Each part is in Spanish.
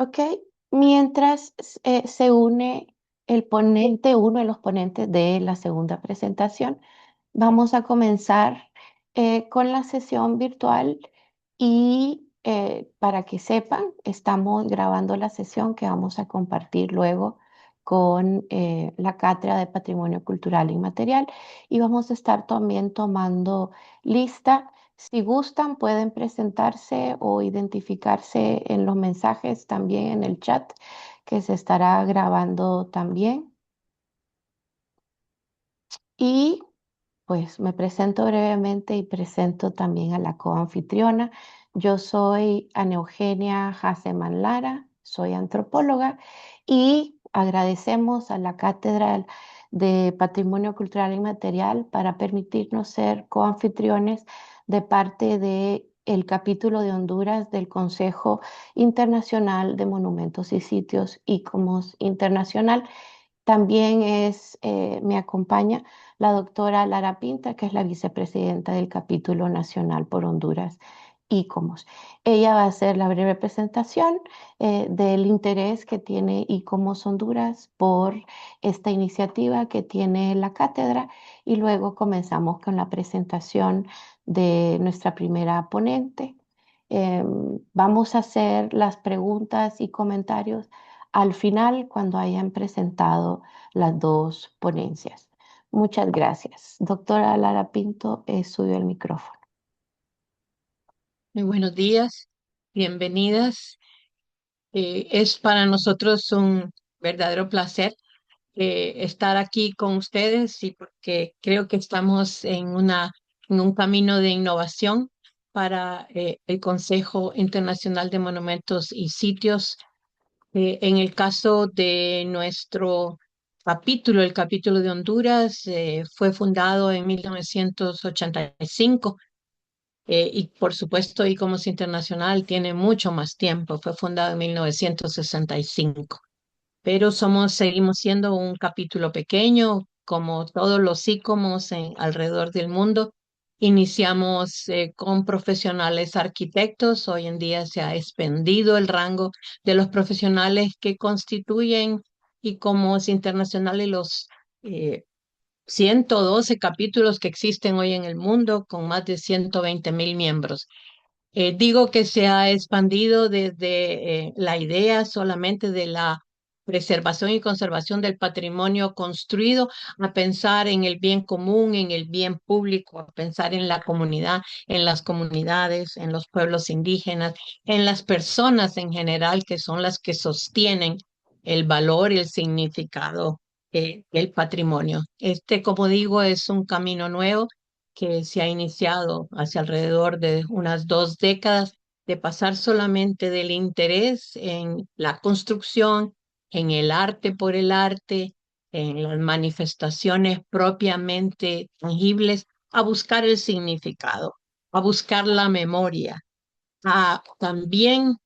Ok, mientras se une el ponente, uno de los ponentes de la segunda presentación, vamos a comenzar con la sesión virtual y para que sepan, estamos grabando la sesión que vamos a compartir luego con la Cátedra de Patrimonio Cultural Inmaterial y vamos a estar también tomando lista. Si gustan, pueden presentarse o identificarse en los mensajes también en el chat que se estará grabando también. Y pues me presento brevemente y presento también a la coanfitriona. Yo soy Ana Eugenia Haseman Lara, soy antropóloga y agradecemos a la Cátedra de Patrimonio Cultural Inmaterial para permitirnos ser coanfitriones de parte de el capítulo de Honduras del Consejo Internacional de Monumentos y Sitios ICOMOS Internacional. También me acompaña la doctora Lara Pinta, que es la vicepresidenta del capítulo nacional por Honduras ICOMOS. Ella va a hacer la breve presentación del interés que tiene ICOMOS Honduras por esta iniciativa que tiene la cátedra y luego comenzamos con la presentación de nuestra primera ponente. Vamos a hacer las preguntas y comentarios al final cuando hayan presentado las dos ponencias. Muchas gracias. Doctora Lara Pinto, es suyo el micrófono. Muy buenos días, bienvenidas. Es para nosotros un verdadero placer estar aquí con ustedes y porque creo que estamos en un camino de innovación para el Consejo Internacional de Monumentos y Sitios. En el caso de nuestro capítulo, el capítulo de Honduras, fue fundado en 1985. Y por supuesto, ICOMOS Internacional tiene mucho más tiempo, fue fundado en 1965, pero seguimos siendo un capítulo pequeño, como todos los ICOMOS alrededor del mundo. Iniciamos con profesionales arquitectos, hoy en día se ha expandido el rango de los profesionales que constituyen ICOMOS Internacional y los eh, 112 capítulos que existen hoy en el mundo con más de 120.000 miembros. Digo que se ha expandido desde la idea solamente de la preservación y conservación del patrimonio construido a pensar en el bien común, en el bien público, a pensar en la comunidad, en las comunidades, en los pueblos indígenas, en las personas en general que son las que sostienen el valor y el significado del patrimonio. Este, como digo, es un camino nuevo que se ha iniciado hace alrededor de unas 2 décadas, de pasar solamente del interés en la construcción, en el arte por el arte, en las manifestaciones propiamente tangibles, a buscar el significado, a buscar la memoria, a también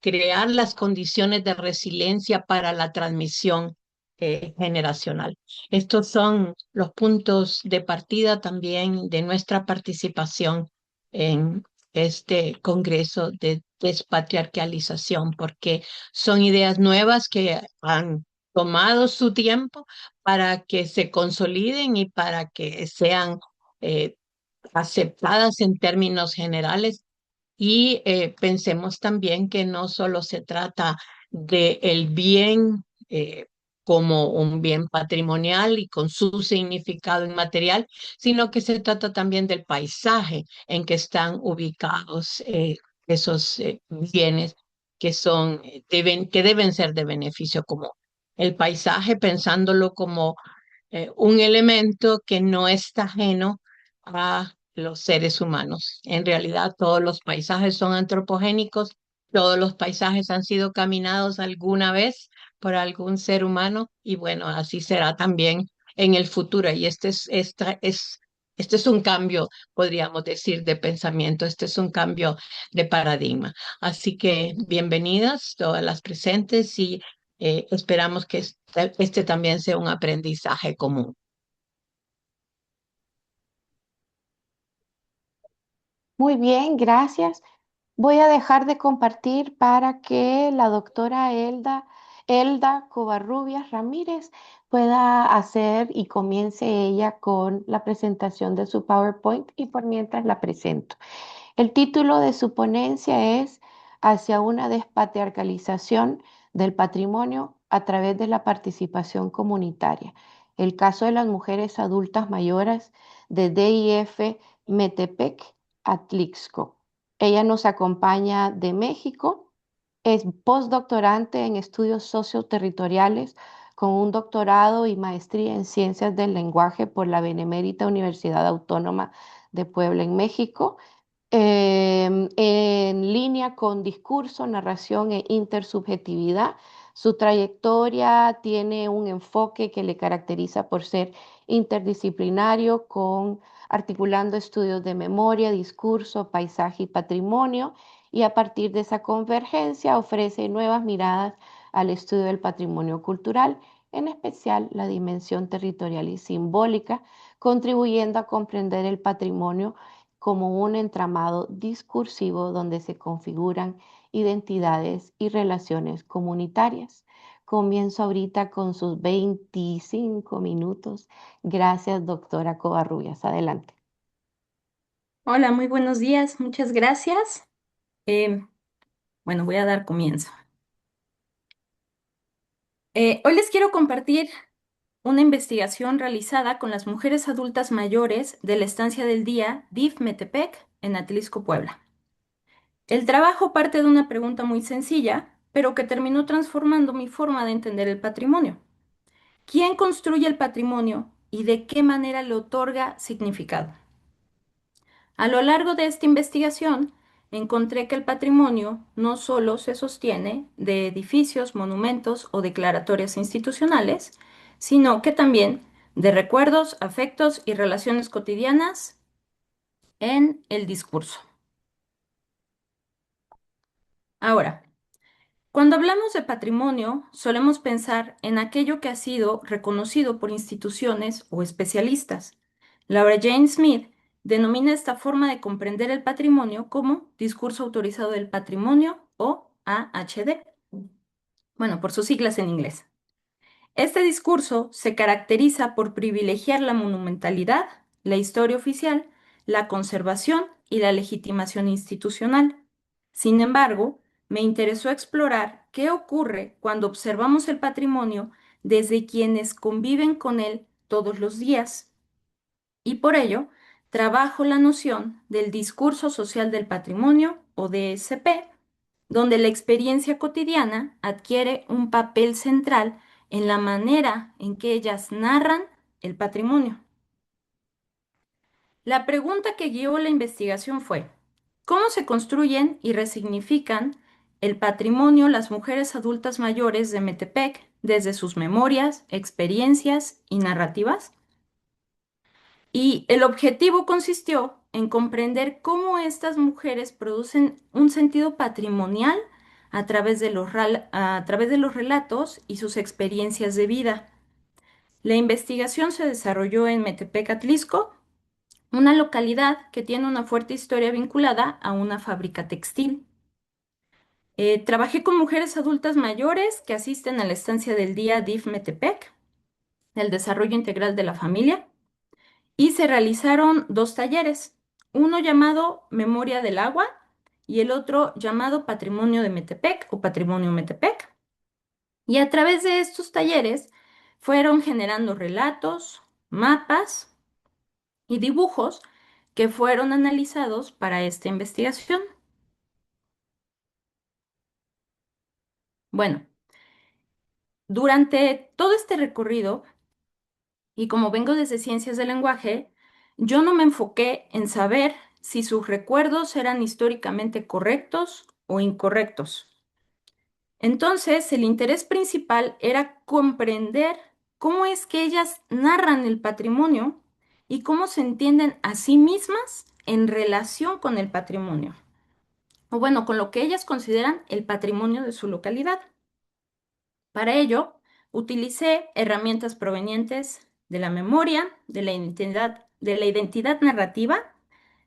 crear las condiciones de resiliencia para la transmisión generacional. Estos son los puntos de partida también de nuestra participación en este Congreso de Despatriarcalización, porque son ideas nuevas que han tomado su tiempo para que se consoliden y para que sean eh, aceptadas en términos generales. Y pensemos también que no solo se trata de el bien como un bien patrimonial y con su significado inmaterial, sino que se trata también del paisaje en que están ubicados esos bienes que deben ser de beneficio común. El paisaje, pensándolo como un elemento que no está ajeno a los seres humanos. En realidad, todos los paisajes son antropogénicos, todos los paisajes han sido caminados alguna vez por algún ser humano y bueno, así será también en el futuro. Y este es un cambio, podríamos decir, de pensamiento, este es un cambio de paradigma. Así que bienvenidas todas las presentes y esperamos que este también sea un aprendizaje común. Muy bien, gracias. Voy a dejar de compartir para que la doctora Elda Covarrubias Ramírez pueda hacer y comience ella con la presentación de su PowerPoint y por mientras la presento. El título de su ponencia es Hacia una despatriarcalización del patrimonio a través de la participación comunitaria. El caso de las mujeres adultas mayores de DIF Metepec, Atlixco. Ella nos acompaña de México, es postdoctorante en estudios socioterritoriales con un doctorado y maestría en ciencias del lenguaje por la Benemérita Universidad Autónoma de Puebla en México, en línea con discurso, narración e intersubjetividad. Su trayectoria tiene un enfoque que le caracteriza por ser interdisciplinario, con articulando estudios de memoria, discurso, paisaje y patrimonio, y a partir de esa convergencia ofrece nuevas miradas al estudio del patrimonio cultural, en especial la dimensión territorial y simbólica, contribuyendo a comprender el patrimonio como un entramado discursivo donde se configuran identidades y relaciones comunitarias. Comienzo ahorita con sus 25 minutos. Gracias, doctora Covarrubias. Adelante. Hola, muy buenos días, muchas gracias. Eh, bueno, voy a dar comienzo. Hoy les quiero compartir una investigación realizada con las mujeres adultas mayores de la estancia del día DIF Metepec en Atlisco, Puebla. El trabajo parte de una pregunta muy sencilla, pero que terminó transformando mi forma de entender el patrimonio. ¿Quién construye el patrimonio y de qué manera le otorga significado? A lo largo de esta investigación, encontré que el patrimonio no solo se sostiene de edificios, monumentos o declaratorias institucionales, sino que también de recuerdos, afectos y relaciones cotidianas en el discurso. Ahora, cuando hablamos de patrimonio, solemos pensar en aquello que ha sido reconocido por instituciones o especialistas. Laura Jane Smith denomina esta forma de comprender el patrimonio como discurso autorizado del patrimonio o AHD. Bueno, por sus siglas en inglés. Este discurso se caracteriza por privilegiar la monumentalidad, la historia oficial, la conservación y la legitimación institucional. Sin embargo, me interesó explorar qué ocurre cuando observamos el patrimonio desde quienes conviven con él todos los días. Y por ello, trabajo la noción del discurso social del patrimonio o DSP, donde la experiencia cotidiana adquiere un papel central en la manera en que ellas narran el patrimonio. La pregunta que guió la investigación fue, ¿cómo se construyen y resignifican el patrimonio las mujeres adultas mayores de Metepec desde sus memorias, experiencias y narrativas? Y el objetivo consistió en comprender cómo estas mujeres producen un sentido patrimonial a través de los relatos y sus experiencias de vida. La investigación se desarrolló en Metepec, Atlisco, una localidad que tiene una fuerte historia vinculada a una fábrica textil. Trabajé con mujeres adultas mayores que asisten a la estancia del día DIF Metepec, el desarrollo integral de la familia, y se realizaron dos talleres, uno llamado Memoria del Agua y el otro llamado Patrimonio de Metepec o Patrimonio Metepec. Y a través de estos talleres fueron generando relatos, mapas y dibujos que fueron analizados para esta investigación. Bueno, durante todo este recorrido, y como vengo desde ciencias del lenguaje, yo no me enfoqué en saber si sus recuerdos eran históricamente correctos o incorrectos. Entonces, el interés principal era comprender cómo es que ellas narran el patrimonio y cómo se entienden a sí mismas en relación con el patrimonio, o bueno, con lo que ellas consideran el patrimonio de su localidad. Para ello, utilicé herramientas provenientes de la memoria, de la identidad narrativa,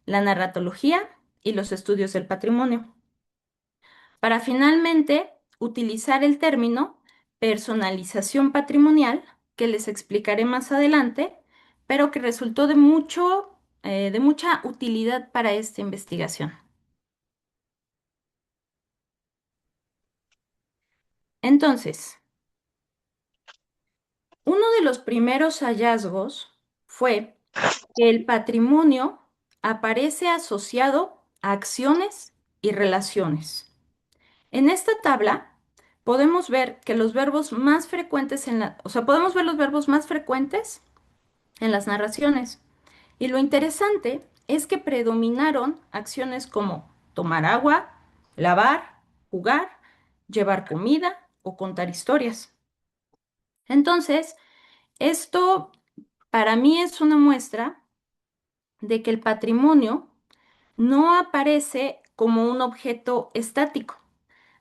la narratología y los estudios del patrimonio. para finalmente utilizar el término personalización patrimonial, que les explicaré más adelante, pero que resultó de mucha utilidad para esta investigación. Entonces, uno de los primeros hallazgos fue que el patrimonio aparece asociado a acciones y relaciones. En esta tabla podemos ver que los verbos más frecuentes o sea, podemos ver los verbos más frecuentes en las narraciones. Y lo interesante es que predominaron acciones como tomar agua, lavar, jugar, llevar comida o contar historias. Entonces, esto para mí es una muestra de que el patrimonio no aparece como un objeto estático,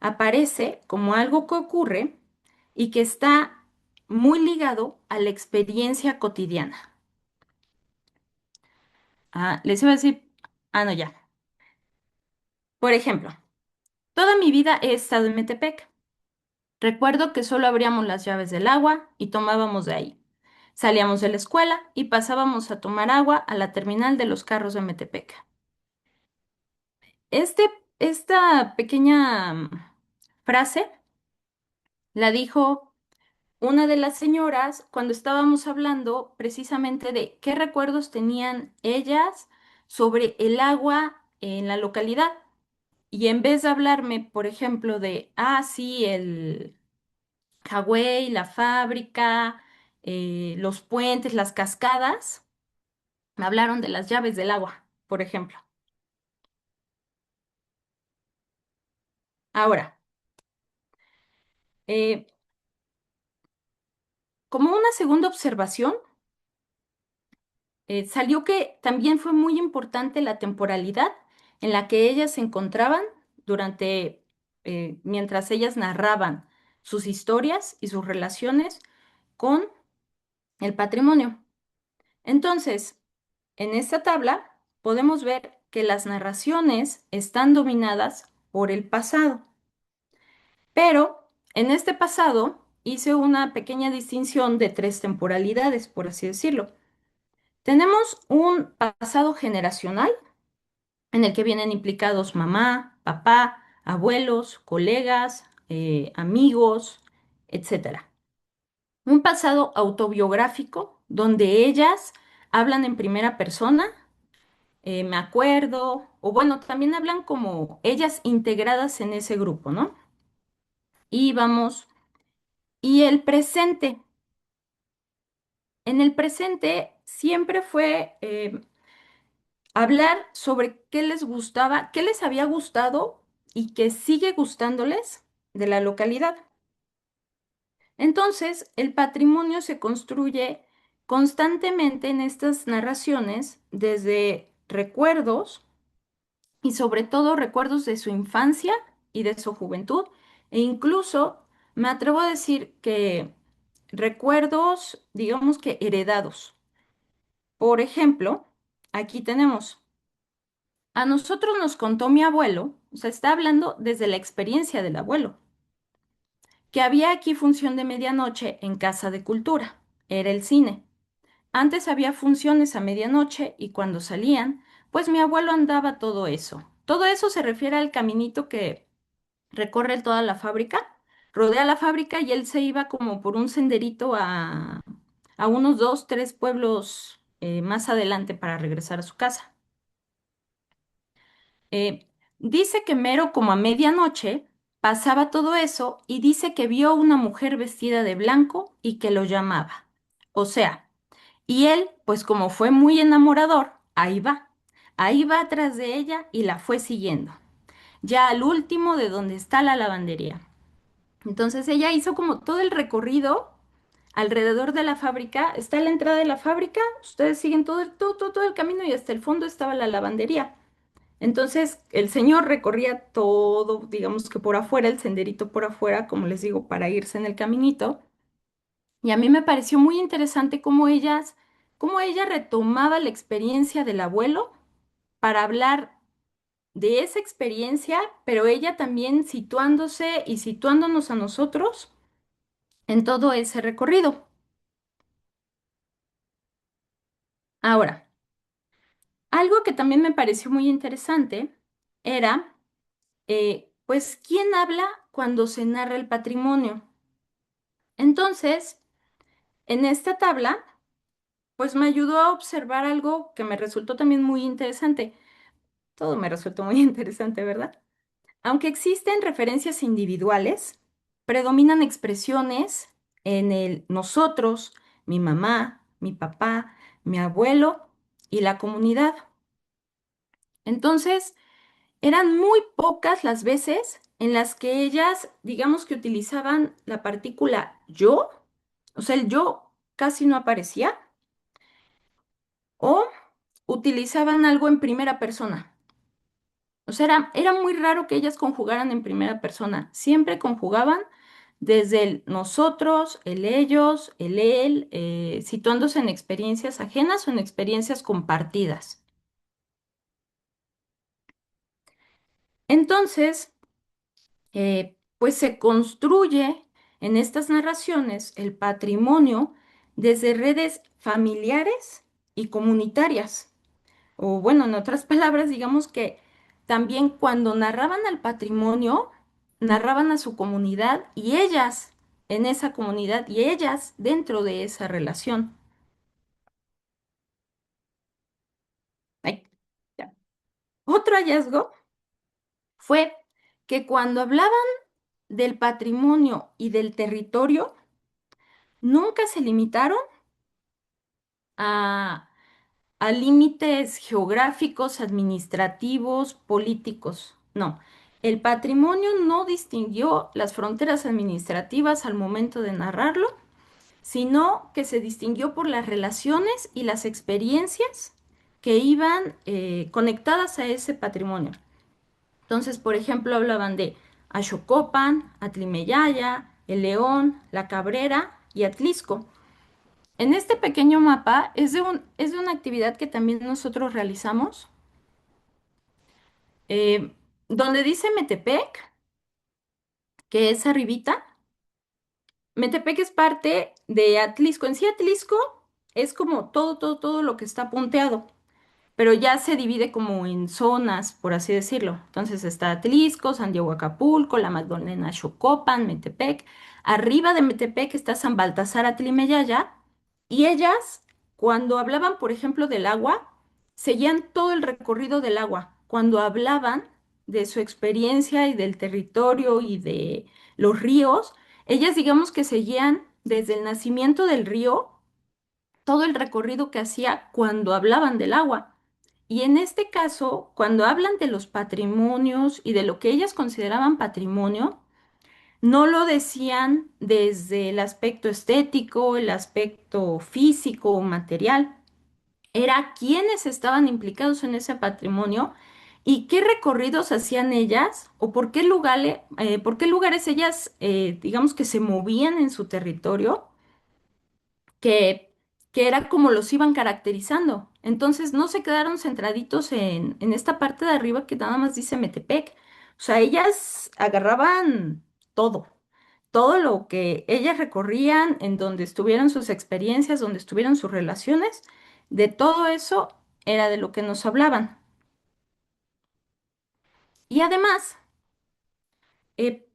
aparece como algo que ocurre y que está muy ligado a la experiencia cotidiana. Les iba a decir, no, ya. Por ejemplo, toda mi vida he estado en Metepec. Recuerdo que solo abríamos las llaves del agua y tomábamos de ahí. Salíamos de la escuela y pasábamos a tomar agua a la terminal de los carros de Metepec. Este, esta pequeña frase la dijo una de las señoras cuando estábamos hablando precisamente de qué recuerdos tenían ellas sobre el agua en la localidad. Y en vez de hablarme, por ejemplo, de, sí, el Hawái, la fábrica, los puentes, las cascadas, me hablaron de las llaves del agua, por ejemplo. Ahora, eh, como una segunda observación, salió que también fue muy importante la temporalidad en la que ellas se encontraban mientras ellas narraban sus historias y sus relaciones con el patrimonio. Entonces, en esta tabla podemos ver que las narraciones están dominadas por el pasado, pero en este pasado hice una pequeña distinción de tres temporalidades, por así decirlo. Tenemos un pasado generacional en el que vienen implicados mamá, papá, abuelos, colegas, amigos, etcétera. Un pasado autobiográfico donde ellas hablan en primera persona, me acuerdo, o bueno, también hablan como ellas integradas en ese grupo, ¿no? Y vamos, y el presente. En el presente siempre fue hablar sobre qué les gustaba, qué les había gustado y que sigue gustándoles de la localidad. Entonces, el patrimonio se construye constantemente en estas narraciones desde recuerdos y sobre todo recuerdos de su infancia y de su juventud, e incluso me atrevo a decir que recuerdos, digamos que heredados. Por ejemplo, aquí tenemos, a nosotros nos contó mi abuelo, o sea, está hablando desde la experiencia del abuelo, que había aquí función de medianoche en Casa de Cultura, era el cine. Antes había funciones a medianoche y cuando salían, pues mi abuelo andaba todo eso. Todo eso se refiere al caminito que recorre toda la fábrica, rodea la fábrica y él se iba como por un senderito a unos 2, 3 pueblos más adelante para regresar a su casa. Eh, Dice que mero como a medianoche pasaba todo eso y dice que vio una mujer vestida de blanco y que lo llamaba. O sea, y él, pues como fue muy enamorador, ahí va atrás de ella y la fue siguiendo, ya al último de donde está la lavandería. Entonces ella hizo como todo el recorrido alrededor de la fábrica, está la entrada de la fábrica, ustedes siguen todo el camino y hasta el fondo estaba la lavandería. Entonces el señor recorría todo, digamos que por afuera, el senderito por afuera, como les digo, para irse en el caminito. Y a mí me pareció muy interesante cómo ella retomaba la experiencia del abuelo para hablar de esa experiencia, pero ella también situándose y situándonos a nosotros en todo ese recorrido. Ahora, algo que también me pareció muy interesante era, pues, ¿quién habla cuando se narra el patrimonio? Entonces, en esta tabla, pues me ayudó a observar algo que me resultó también muy interesante. Todo me resultó muy interesante, ¿verdad? Aunque existen referencias individuales, predominan expresiones en el nosotros, mi mamá, mi papá, mi abuelo y la comunidad. Entonces, eran muy pocas las veces en las que ellas, digamos que utilizaban la partícula yo, o sea, el yo casi no aparecía, o utilizaban algo en primera persona. O sea, era muy raro que ellas conjugaran en primera persona. Siempre conjugaban desde el nosotros, el ellos, el él, situándose en experiencias ajenas o en experiencias compartidas. Entonces, pues se construye en estas narraciones el patrimonio desde redes familiares y comunitarias. O bueno, en otras palabras, digamos que también cuando narraban al patrimonio, narraban a su comunidad y ellas en esa comunidad y ellas dentro de esa relación. Ay, ya. Otro hallazgo fue que cuando hablaban del patrimonio y del territorio, nunca se limitaron a, a límites geográficos, administrativos, políticos. No, el patrimonio no distinguió las fronteras administrativas al momento de narrarlo, sino que se distinguió por las relaciones y las experiencias que iban conectadas a ese patrimonio. Entonces, por ejemplo, hablaban de Axocopan, Atlimeyaya, El León, La Cabrera y Atlisco. En este pequeño mapa es de una actividad que también nosotros realizamos, eh, donde dice Metepec, que es arribita. Metepec es parte de Atlisco. En sí, Atlisco es como todo lo que está punteado, pero ya se divide como en zonas, por así decirlo. Entonces está Atlisco, San Diego Acapulco, La Magdalena Xocopan, Metepec. Arriba de Metepec está San Baltasar Atlimeyaya. Y ellas, cuando hablaban, por ejemplo, del agua, seguían todo el recorrido del agua. Cuando hablaban de su experiencia y del territorio y de los ríos, ellas digamos que seguían desde el nacimiento del río todo el recorrido que hacía cuando hablaban del agua. Y en este caso, cuando hablan de los patrimonios y de lo que ellas consideraban patrimonio, no lo decían desde el aspecto estético, el aspecto físico o material. Era quienes estaban implicados en ese patrimonio y qué recorridos hacían ellas o por qué lugares ellas, digamos que se movían en su territorio que, que era como los iban caracterizando. Entonces no se quedaron centraditos en esta parte de arriba que nada más dice Metepec. O sea, ellas agarraban todo, todo lo que ellas recorrían, en donde estuvieron sus experiencias, donde estuvieron sus relaciones, de todo eso era de lo que nos hablaban. Y además, eh,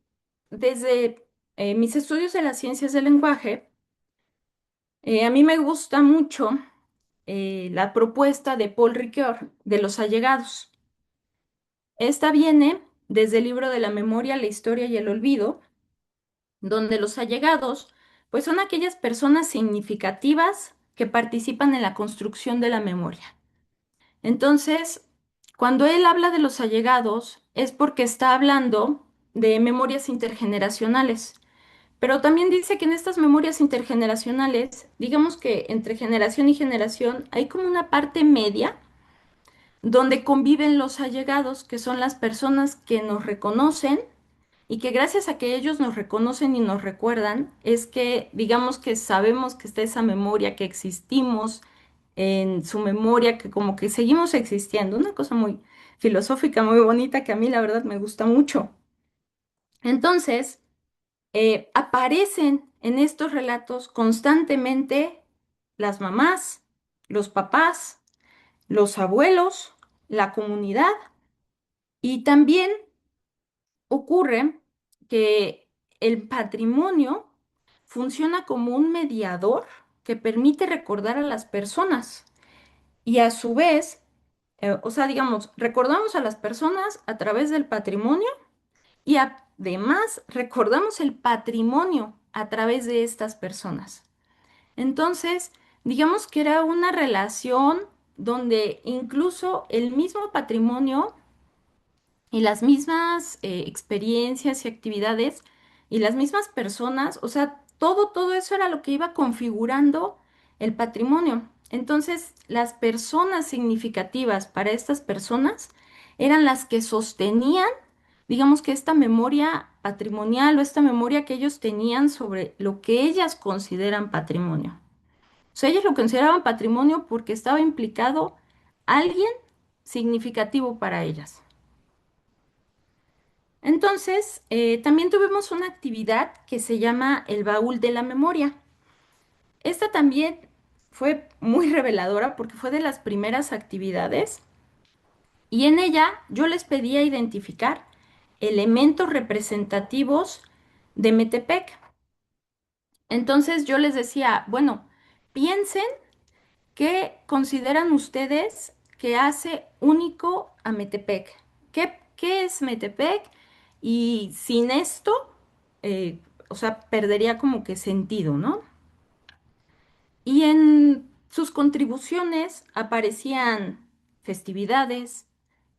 desde mis estudios de las ciencias del lenguaje, a mí me gusta mucho la propuesta de Paul Ricoeur de los allegados. Esta viene desde el libro de la memoria, la historia y el olvido, donde los allegados pues son aquellas personas significativas que participan en la construcción de la memoria. Entonces, cuando él habla de los allegados es porque está hablando de memorias intergeneracionales. Pero también dice que en estas memorias intergeneracionales, digamos que entre generación y generación hay como una parte media donde conviven los allegados, que son las personas que nos reconocen y que gracias a que ellos nos reconocen y nos recuerdan, es que digamos que sabemos que está esa memoria, que existimos en su memoria, que como que seguimos existiendo, una cosa muy, filosófica muy bonita que a mí la verdad me gusta mucho. Entonces, aparecen en estos relatos constantemente las mamás, los papás, los abuelos, la comunidad y también ocurre que el patrimonio funciona como un mediador que permite recordar a las personas y a su vez, o sea, digamos, recordamos a las personas a través del patrimonio y además recordamos el patrimonio a través de estas personas. Entonces, digamos que era una relación donde incluso el mismo patrimonio y las mismas experiencias y actividades y las mismas personas, o sea, todo eso era lo que iba configurando el patrimonio. Entonces, las personas significativas para estas personas eran las que sostenían, digamos que esta memoria patrimonial o esta memoria que ellos tenían sobre lo que ellas consideran patrimonio. O sea, ellos lo consideraban patrimonio porque estaba implicado alguien significativo para ellas. Entonces, también tuvimos una actividad que se llama el baúl de la memoria. Esta también fue muy reveladora porque fue de las primeras actividades y en ella yo les pedía identificar elementos representativos de Metepec. Entonces yo les decía, bueno, piensen qué consideran ustedes que hace único a Metepec. ¿Qué es Metepec? Y sin esto, o sea, perdería como que sentido, ¿no? Y en sus contribuciones aparecían festividades,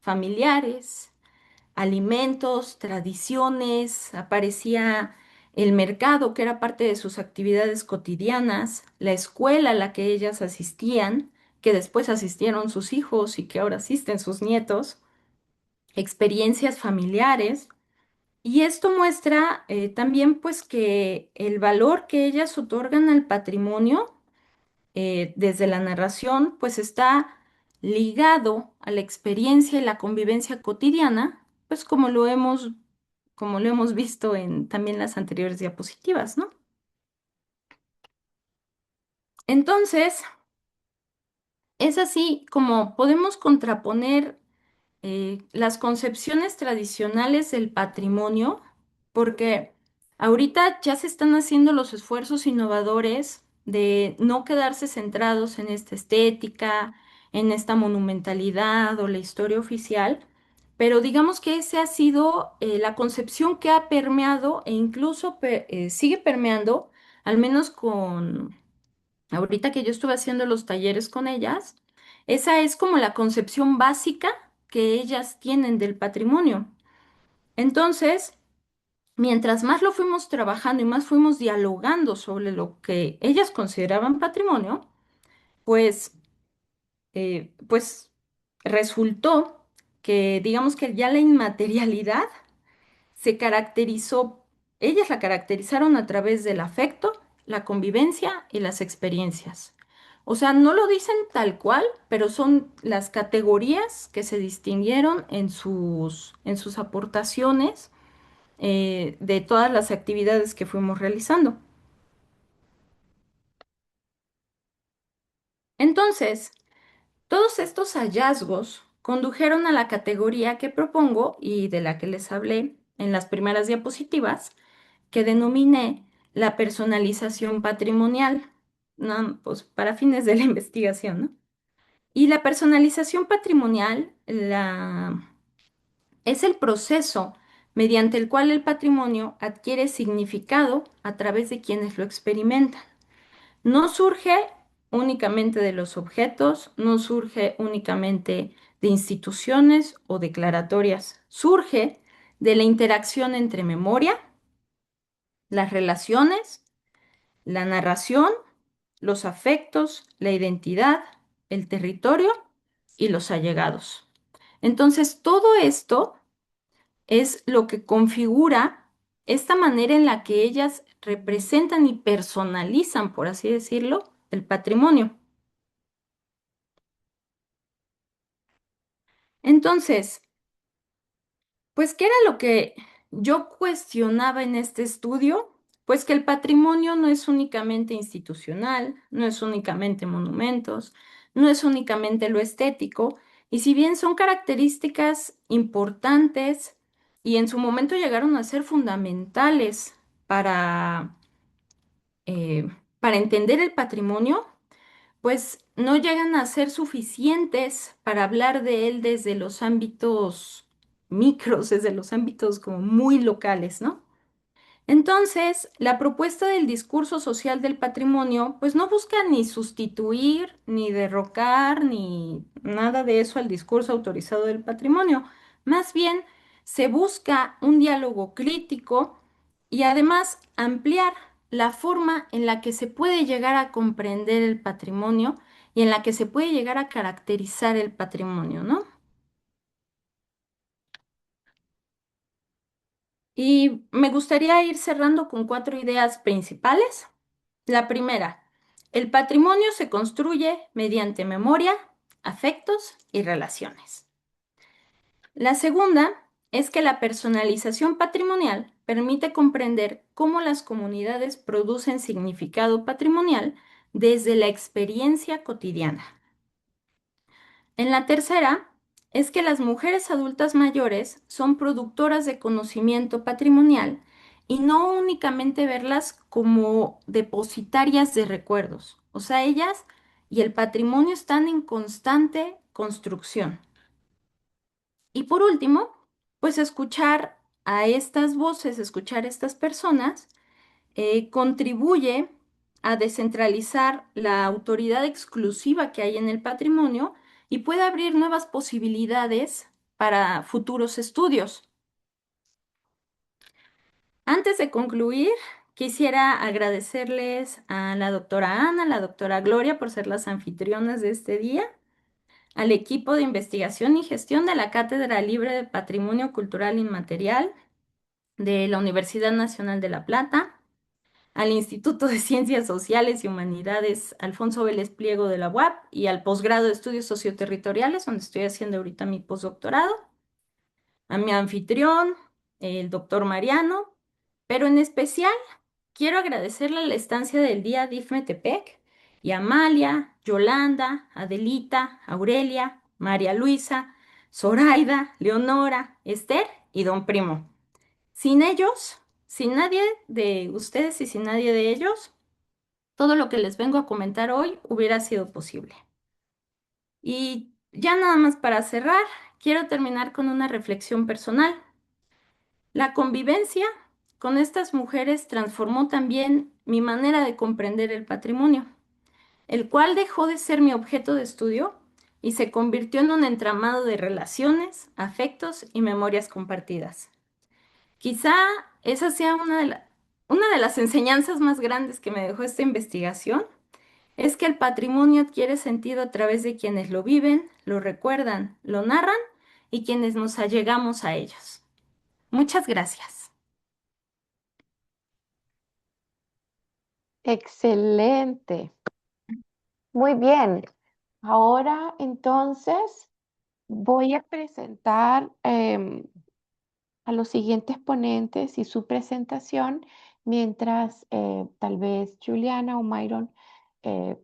familiares, alimentos, tradiciones, aparecía el mercado, que era parte de sus actividades cotidianas, la escuela a la que ellas asistían, que después asistieron sus hijos y que ahora asisten sus nietos, experiencias familiares. Y esto muestra también pues que el valor que ellas otorgan al patrimonio desde la narración pues está ligado a la experiencia y la convivencia cotidiana, pues como lo hemos visto en también las anteriores diapositivas, ¿no? Entonces, es así como podemos contraponer las concepciones tradicionales del patrimonio, porque ahorita ya se están haciendo los esfuerzos innovadores de no quedarse centrados en esta estética, en esta monumentalidad o la historia oficial, pero digamos que esa ha sido la concepción que ha permeado e incluso sigue permeando, al menos con ahorita que yo estuve haciendo los talleres con ellas, esa es como la concepción básica que ellas tienen del patrimonio. Entonces, mientras más lo fuimos trabajando y más fuimos dialogando sobre lo que ellas consideraban patrimonio, pues, pues resultó que digamos que ya la inmaterialidad se caracterizó, ellas la caracterizaron a través del afecto, la convivencia y las experiencias. O sea, no lo dicen tal cual, pero son las categorías que se distinguieron en sus aportaciones de todas las actividades que fuimos realizando. Entonces, todos estos hallazgos condujeron a la categoría que propongo y de la que les hablé en las primeras diapositivas, que denominé la personalización patrimonial, ¿no? Pues para fines de la investigación, ¿no? Y la personalización patrimonial es el proceso mediante el cual el patrimonio adquiere significado a través de quienes lo experimentan. No surge únicamente de los objetos, no surge únicamente de instituciones o declaratorias, surge de la interacción entre memoria, las relaciones, la narración, los afectos, la identidad, el territorio y los allegados. Entonces, todo esto es lo que configura esta manera en la que ellas representan y personalizan, por así decirlo, el patrimonio. Entonces, pues, ¿qué era lo que yo cuestionaba en este estudio? Pues que el patrimonio no es únicamente institucional, no es únicamente monumentos, no es únicamente lo estético, y si bien son características importantes y en su momento llegaron a ser fundamentales para, eh, para entender el patrimonio, pues no llegan a ser suficientes para hablar de él desde los ámbitos micros, desde los ámbitos como muy locales, ¿no? Entonces, la propuesta del discurso social del patrimonio, pues no busca ni sustituir, ni derrocar, ni nada de eso al discurso autorizado del patrimonio. Más bien, se busca un diálogo crítico y además ampliar la forma en la que se puede llegar a comprender el patrimonio y en la que se puede llegar a caracterizar el patrimonio, ¿no? Y me gustaría ir cerrando con cuatro ideas principales. La primera, el patrimonio se construye mediante memoria, afectos y relaciones. La segunda es que la personalización patrimonial permite comprender cómo las comunidades producen significado patrimonial desde la experiencia cotidiana. En la tercera, es que las mujeres adultas mayores son productoras de conocimiento patrimonial y no únicamente verlas como depositarias de recuerdos. O sea, ellas y el patrimonio están en constante construcción. Y por último, pues escuchar a estas voces, escuchar a estas personas contribuye a descentralizar la autoridad exclusiva que hay en el patrimonio y puede abrir nuevas posibilidades para futuros estudios. Antes de concluir, quisiera agradecerles a la doctora Ana, a la doctora Gloria por ser las anfitrionas de este día, al equipo de investigación y gestión de la Cátedra Libre de Patrimonio Cultural Inmaterial de la Universidad Nacional de La Plata, al Instituto de Ciencias Sociales y Humanidades Alfonso Vélez Pliego de la UAP y al posgrado de Estudios Socioterritoriales, donde estoy haciendo ahorita mi postdoctorado, a mi anfitrión, el doctor Mariano, pero en especial quiero agradecerle la estancia del día a DIF Metepec y a Amalia, Yolanda, Adelita, Aurelia, María Luisa, Zoraida, Leonora, Esther y don Primo. Sin ellos, sin nadie de ustedes y sin nadie de ellos, todo lo que les vengo a comentar hoy hubiera sido posible. Y ya nada más para cerrar, quiero terminar con una reflexión personal. La convivencia con estas mujeres transformó también mi manera de comprender el patrimonio, el cual dejó de ser mi objeto de estudio y se convirtió en un entramado de relaciones, afectos y memorias compartidas. Quizá esa sea una de las enseñanzas más grandes que me dejó esta investigación, es que el patrimonio adquiere sentido a través de quienes lo viven, lo recuerdan, lo narran y quienes nos allegamos a ellos. Muchas gracias. Excelente. Muy bien. Ahora entonces voy a presentar a los siguientes ponentes y su presentación, mientras tal vez Juliana o Myron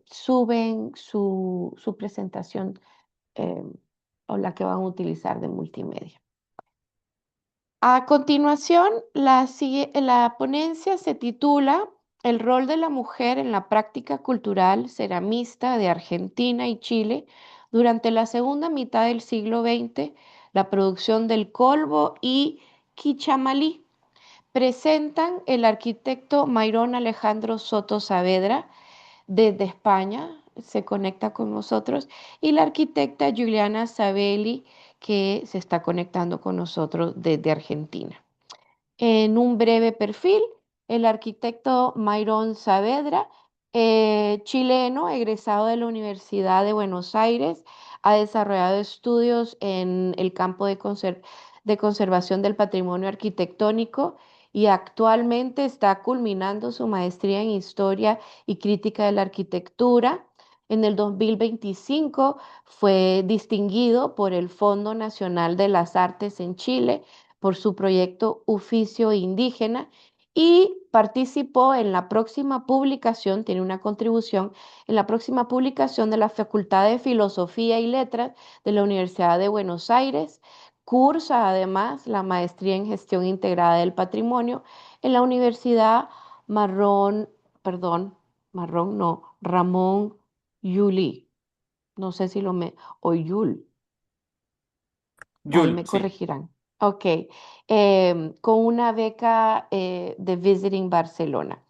suben su presentación eh, o la que van a utilizar de multimedia. A continuación, la ponencia se titula El rol de la mujer en la práctica cultural ceramista de Argentina y Chile durante la segunda mitad del siglo XX, la producción del Colbo y Quichamalí. Presentan el arquitecto Mayrón Alejandro Soto Saavedra desde España, se conecta con nosotros, y la arquitecta Juliana Sabelli, que se está conectando con nosotros desde Argentina. En un breve perfil, el arquitecto Mayrón Saavedra, chileno, egresado de la Universidad de Buenos Aires, ha desarrollado estudios en el campo de conservación del patrimonio arquitectónico y actualmente está culminando su maestría en Historia y Crítica de la Arquitectura. En el 2025 fue distinguido por el Fondo Nacional de las Artes en Chile por su proyecto Oficio Indígena y participó en la próxima publicación, tiene una contribución en la próxima publicación de la Facultad de Filosofía y Letras de la Universidad de Buenos Aires. Cursa además la maestría en gestión integrada del patrimonio en la Universidad Marrón, perdón, Marrón no, Ramón Yuli. No sé si o Yul, ahí Yul, me sí. corregirán. Ok, con una beca de Visiting Barcelona.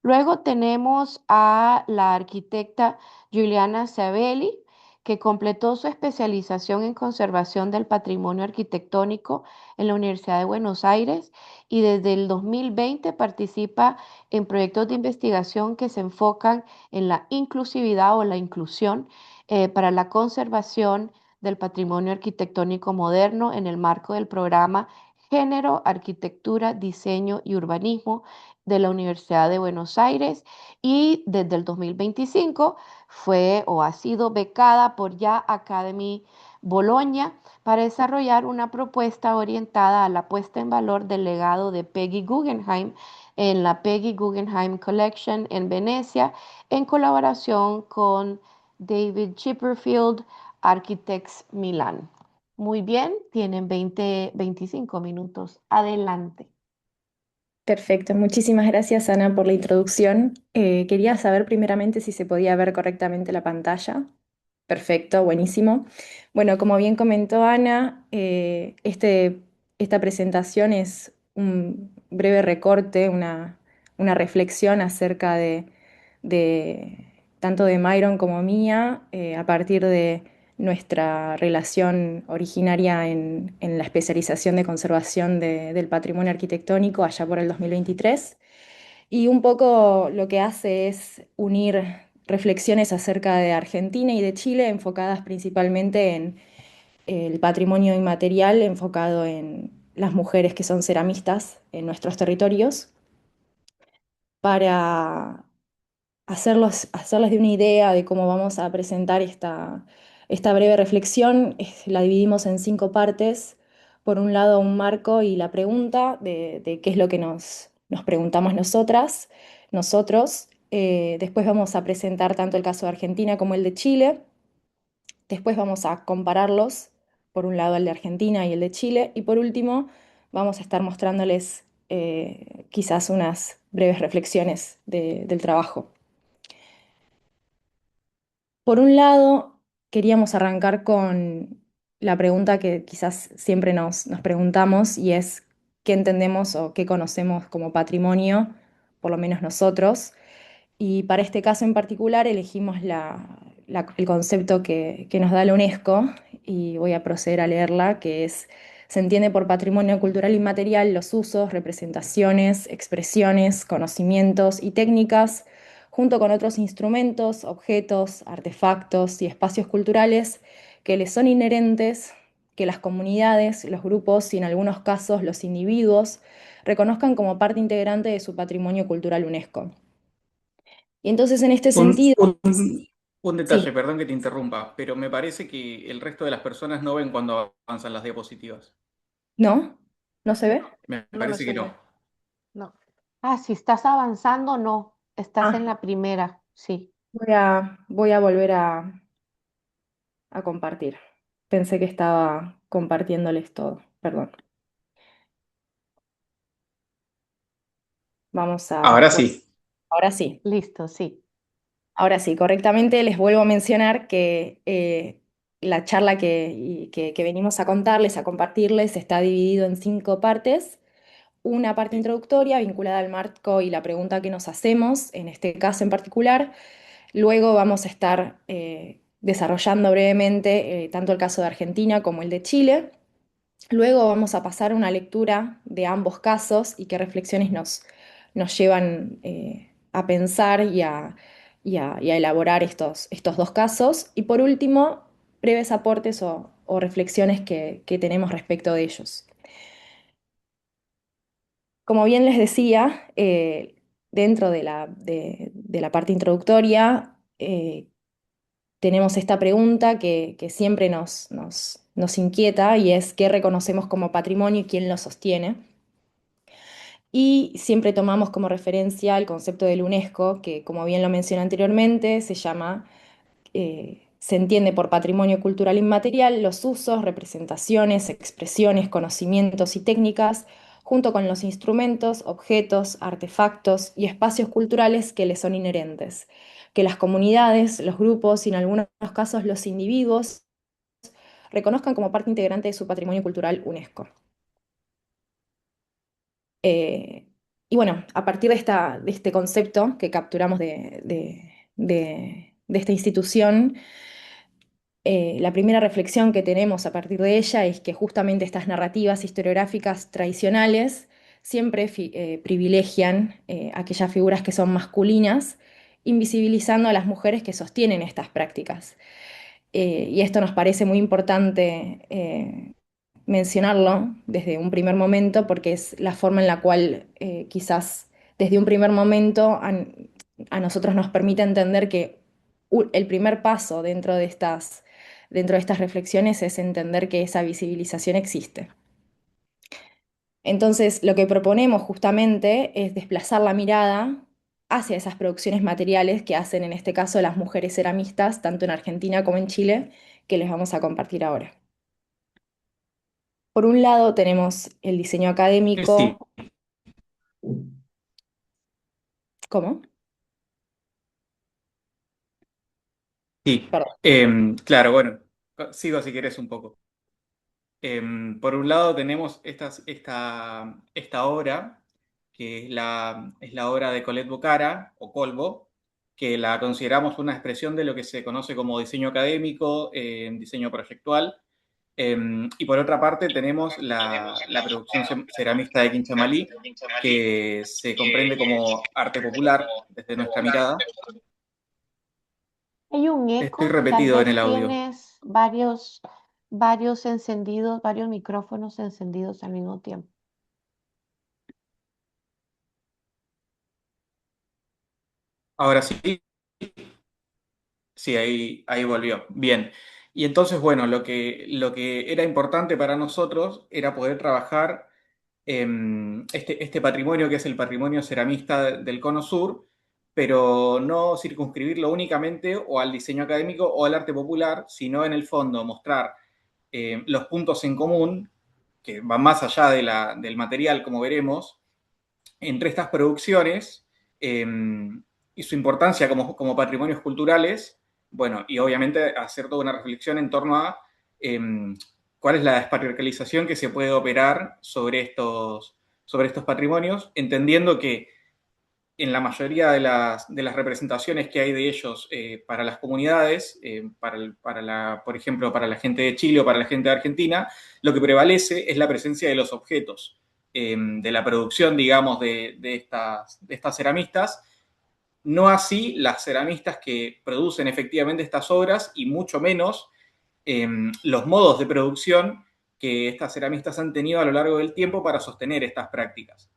Luego tenemos a la arquitecta Juliana Sabelli, que completó su especialización en conservación del patrimonio arquitectónico en la Universidad de Buenos Aires y desde el 2020 participa en proyectos de investigación que se enfocan en la inclusividad o la inclusión para la conservación del patrimonio arquitectónico moderno en el marco del programa Género, Arquitectura, Diseño y Urbanismo de la Universidad de Buenos Aires y desde el 2025 fue o ha sido becada por Ya Academy Bologna para desarrollar una propuesta orientada a la puesta en valor del legado de Peggy Guggenheim en la Peggy Guggenheim Collection en Venecia en colaboración con David Chipperfield Architects Milán. Muy bien, tienen 25 minutos. Adelante. Perfecto, muchísimas gracias Ana por la introducción. Quería saber primeramente si se podía ver correctamente la pantalla. Perfecto, buenísimo. Bueno, como bien comentó Ana, esta presentación es un breve recorte, una reflexión acerca de tanto de Myron como mía, a partir de nuestra relación originaria en la especialización de conservación del patrimonio arquitectónico allá por el 2023. Y un poco lo que hace es unir reflexiones acerca de Argentina y de Chile, enfocadas principalmente en el patrimonio inmaterial, enfocado en las mujeres que son ceramistas en nuestros territorios, para hacerles de una idea de cómo vamos a presentar esta breve reflexión. La dividimos en 5 partes. Por un lado, un marco y la pregunta de qué es lo que nos preguntamos nosotros. Después vamos a presentar tanto el caso de Argentina como el de Chile. Después vamos a compararlos, por un lado el de Argentina y el de Chile. Y por último, vamos a estar mostrándoles quizás unas breves reflexiones del trabajo. Por un lado, queríamos arrancar con la pregunta que quizás siempre nos preguntamos y es qué entendemos o qué conocemos como patrimonio, por lo menos nosotros. Y para este caso en particular elegimos el concepto que nos da la UNESCO y voy a proceder a leerla, que es: se entiende por patrimonio cultural inmaterial los usos, representaciones, expresiones, conocimientos y técnicas, junto con otros instrumentos, objetos, artefactos y espacios culturales que les son inherentes, que las comunidades, los grupos y en algunos casos los individuos reconozcan como parte integrante de su patrimonio cultural UNESCO. Y entonces en este Un, sentido, un- un detalle, sí, perdón que te interrumpa, pero me parece que el resto de las personas no ven cuando avanzan las diapositivas. ¿no? ¿No se ve? Me No me parece que no. sirve. No. Ah, si estás avanzando, no. Estás en Ah, la primera, sí. voy a volver a compartir. Pensé que estaba compartiéndoles todo, perdón. Vamos a, Ahora bueno, sí. ahora sí. Listo, sí. Ahora sí, correctamente les vuelvo a mencionar que la charla que venimos a contarles, a compartirles, está dividido en 5 partes. Una parte Sí. introductoria vinculada al marco y la pregunta que nos hacemos, en este caso en particular. Luego vamos a estar desarrollando brevemente tanto el caso de Argentina como el de Chile. Luego vamos a pasar a una lectura de ambos casos y qué reflexiones nos llevan a pensar y a elaborar estos 2 casos. Y por último, breves aportes o reflexiones que tenemos respecto de ellos. Como bien les decía, dentro de la parte introductoria, tenemos esta pregunta que siempre nos inquieta y es qué reconocemos como patrimonio y quién lo sostiene. Y siempre tomamos como referencia el concepto del UNESCO, que como bien lo mencioné anteriormente, se entiende por patrimonio cultural inmaterial los usos, representaciones, expresiones, conocimientos y técnicas, junto con los instrumentos, objetos, artefactos y espacios culturales que le son inherentes, que las comunidades, los grupos y en algunos casos los individuos reconozcan como parte integrante de su patrimonio cultural UNESCO. Eh, y bueno, a partir de este concepto que capturamos de esta institución, la primera reflexión que tenemos a partir de ella es que justamente estas narrativas historiográficas tradicionales siempre privilegian aquellas figuras que son masculinas, invisibilizando a las mujeres que sostienen estas prácticas. Y esto nos parece muy importante mencionarlo desde un primer momento porque es la forma en la cual quizás desde un primer momento a nosotros nos permite entender que el primer paso dentro de estas reflexiones es entender que esa visibilización existe. Entonces, lo que proponemos justamente es desplazar la mirada hacia esas producciones materiales que hacen en este caso las mujeres ceramistas, tanto en Argentina como en Chile, que les vamos a compartir ahora. Por un lado tenemos el diseño Sí, académico. ¿Cómo? sí. Perdón. Claro, bueno, sigo si querés un poco. Por un lado tenemos esta obra, que es la obra de Colette Bocara, o Colbo, que la consideramos una expresión de lo que se conoce como diseño académico, diseño proyectual. Y por otra parte tenemos la producción ceramista de Quinchamalí, que se comprende como arte popular desde nuestra mirada. Hay un Estoy eco, tal repetido en el vez audio. tienes varios encendidos, varios micrófonos encendidos al mismo tiempo. Ahora sí, sí, ahí volvió. Bien. Y entonces, bueno, lo que era importante para nosotros era poder trabajar este patrimonio que es el patrimonio ceramista del Cono Sur, pero no circunscribirlo únicamente o al diseño académico o al arte popular, sino en el fondo mostrar los puntos en común, que van más allá del material, como veremos, entre estas producciones eh, y su importancia como patrimonios culturales, bueno, y obviamente hacer toda una reflexión en torno a eh, cuál es la despatriarcalización que se puede operar sobre estos patrimonios, entendiendo que en la mayoría de las representaciones que hay de ellos para las comunidades, por ejemplo, para la gente de Chile o para la gente de Argentina, lo que prevalece es la presencia de los objetos, de la producción, digamos, de estas ceramistas, no así las ceramistas que producen efectivamente estas obras y mucho menos los modos de producción que estas ceramistas han tenido a lo largo del tiempo para sostener estas prácticas.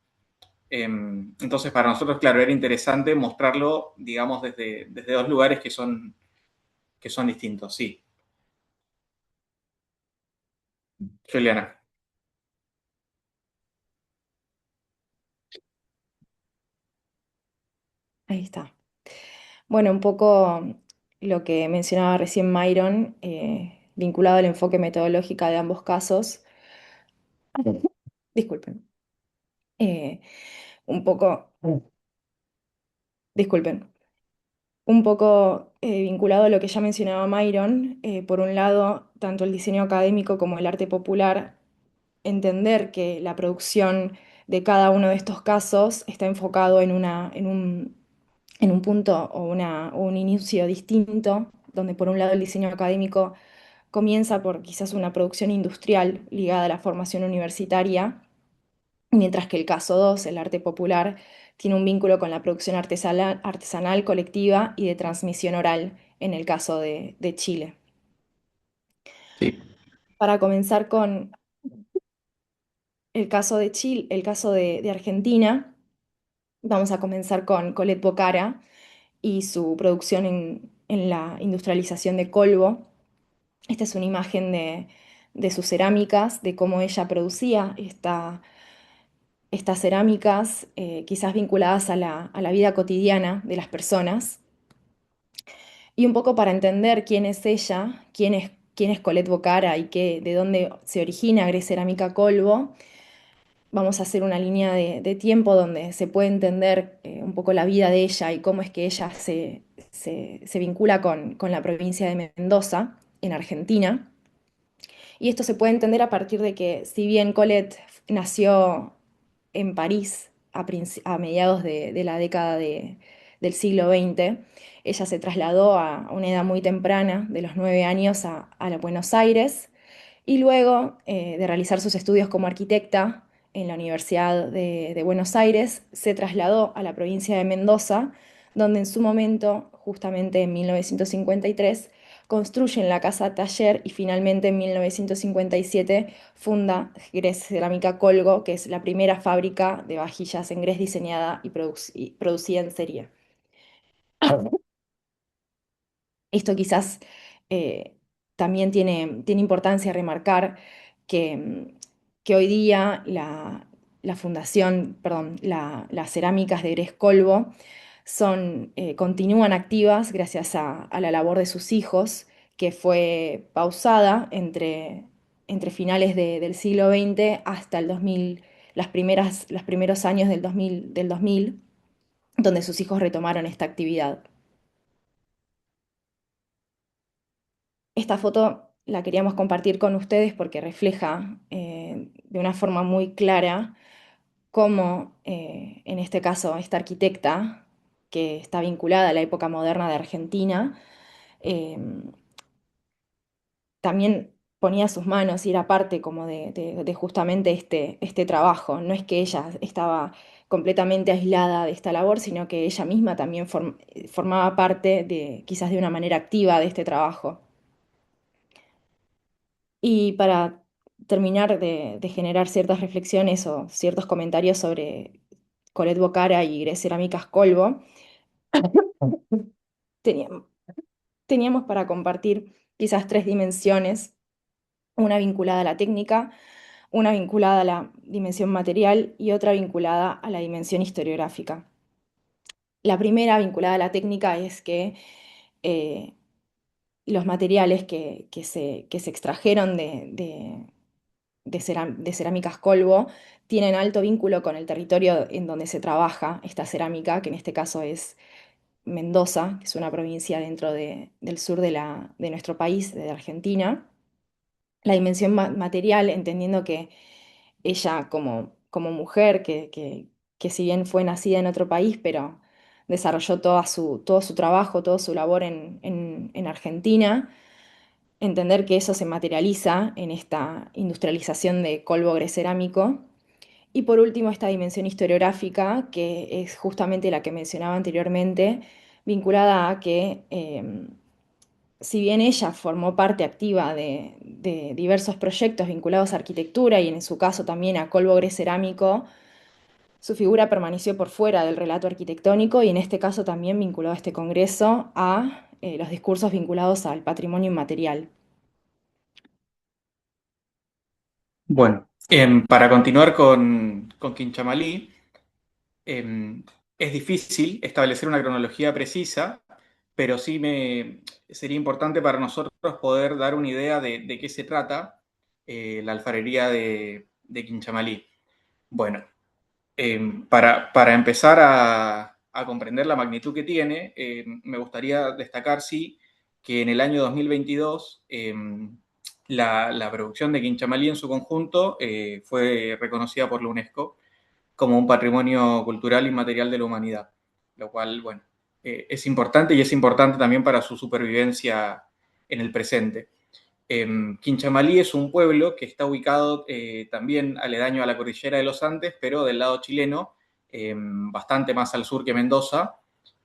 Entonces, para nosotros, claro, era interesante mostrarlo, digamos, desde dos lugares que son distintos, sí. Juliana. Ahí está. Bueno, un poco lo que mencionaba recién Myron, vinculado al enfoque metodológico de ambos casos. Disculpen. Eh, un poco, disculpen. Un poco vinculado a lo que ya mencionaba Myron, por un lado, tanto el diseño académico como el arte popular, entender que la producción de cada uno de estos casos está enfocado en un punto o un inicio distinto, donde por un lado el diseño académico comienza por quizás una producción industrial ligada a la formación universitaria, mientras que el caso 2, el arte popular, tiene un vínculo con la producción artesanal colectiva y de transmisión oral, en el caso de Chile. Sí. Para comenzar con el caso de Chile, el caso de Argentina, vamos a comenzar con Colette Bocara y su producción en la industrialización de Colbo. Esta es una imagen de sus cerámicas, de cómo ella producía estas cerámicas, quizás vinculadas a la vida cotidiana de las personas. Y un poco para entender quién es ella, quién es Colette Bocara y de dónde se origina Grecerámica Colbo, vamos a hacer una línea de tiempo donde se puede entender un poco la vida de ella y cómo es que ella se vincula con la provincia de Mendoza, en Argentina. Y esto se puede entender a partir de que, si bien Colette nació en París a mediados de la década del siglo XX, ella se trasladó a una edad muy temprana, de los 9 años, a Buenos Aires, y luego de realizar sus estudios como arquitecta en la Universidad de Buenos Aires, se trasladó a la provincia de Mendoza, donde en su momento, justamente en 1953, construyen la casa taller y finalmente en 1957 funda Gres Cerámica Colgo, que es la primera fábrica de vajillas en gres diseñada y producida en serie. Esto quizás eh, también tiene importancia remarcar que hoy día la fundación, perdón, las cerámicas de Gres Colbo continúan activas gracias a la labor de sus hijos, que fue pausada entre finales del siglo XX hasta el 2000, los primeros años del 2000, donde sus hijos retomaron esta actividad. Esta foto la queríamos compartir con ustedes porque refleja de una forma muy clara cómo, en este caso, esta arquitecta, que está vinculada a la época moderna de Argentina, eh, también ponía sus manos y era parte como de justamente este trabajo. No es que ella estaba completamente aislada de esta labor, sino que ella misma también formaba parte quizás de una manera activa de este trabajo. Y para terminar de generar ciertas reflexiones o ciertos comentarios sobre Colette Bocara y Gres Cerámicas Colbo, teníamos, teníamos para compartir quizás tres dimensiones: una vinculada a la técnica, una vinculada a la dimensión material y otra vinculada a la dimensión historiográfica. La primera, vinculada a la técnica, es que eh, los materiales que se extrajeron de Cerámicas Colbo tienen alto vínculo con el territorio en donde se trabaja esta cerámica, que en este caso es Mendoza, que es una provincia dentro del sur de nuestro país, de Argentina. La dimensión material, entendiendo que ella como mujer, que si bien fue nacida en otro país, pero desarrolló todo su trabajo, toda su labor en Argentina, entender que eso se materializa en esta industrialización de Colbo Grecerámico. Y por último, esta dimensión historiográfica, que es justamente la que mencionaba anteriormente, vinculada a que, si bien ella formó parte activa de diversos proyectos vinculados a arquitectura y en su caso también a Colbo Grecerámico, su figura permaneció por fuera del relato arquitectónico y en este caso también vinculado a este congreso a los discursos vinculados al patrimonio inmaterial. Bueno, para continuar con Quinchamalí, es difícil establecer una cronología precisa, pero sí sería importante para nosotros poder dar una idea de qué se trata la alfarería de Quinchamalí. Bueno, para empezar a comprender la magnitud que tiene, me gustaría destacar, sí, que en el año 2022 la producción de Quinchamalí en su conjunto fue reconocida por la UNESCO como un patrimonio cultural inmaterial de la humanidad, lo cual, bueno, es importante y es importante también para su supervivencia en el presente. Quinchamalí es un pueblo que está ubicado también aledaño a la cordillera de los Andes, pero del lado chileno, bastante más al sur que Mendoza.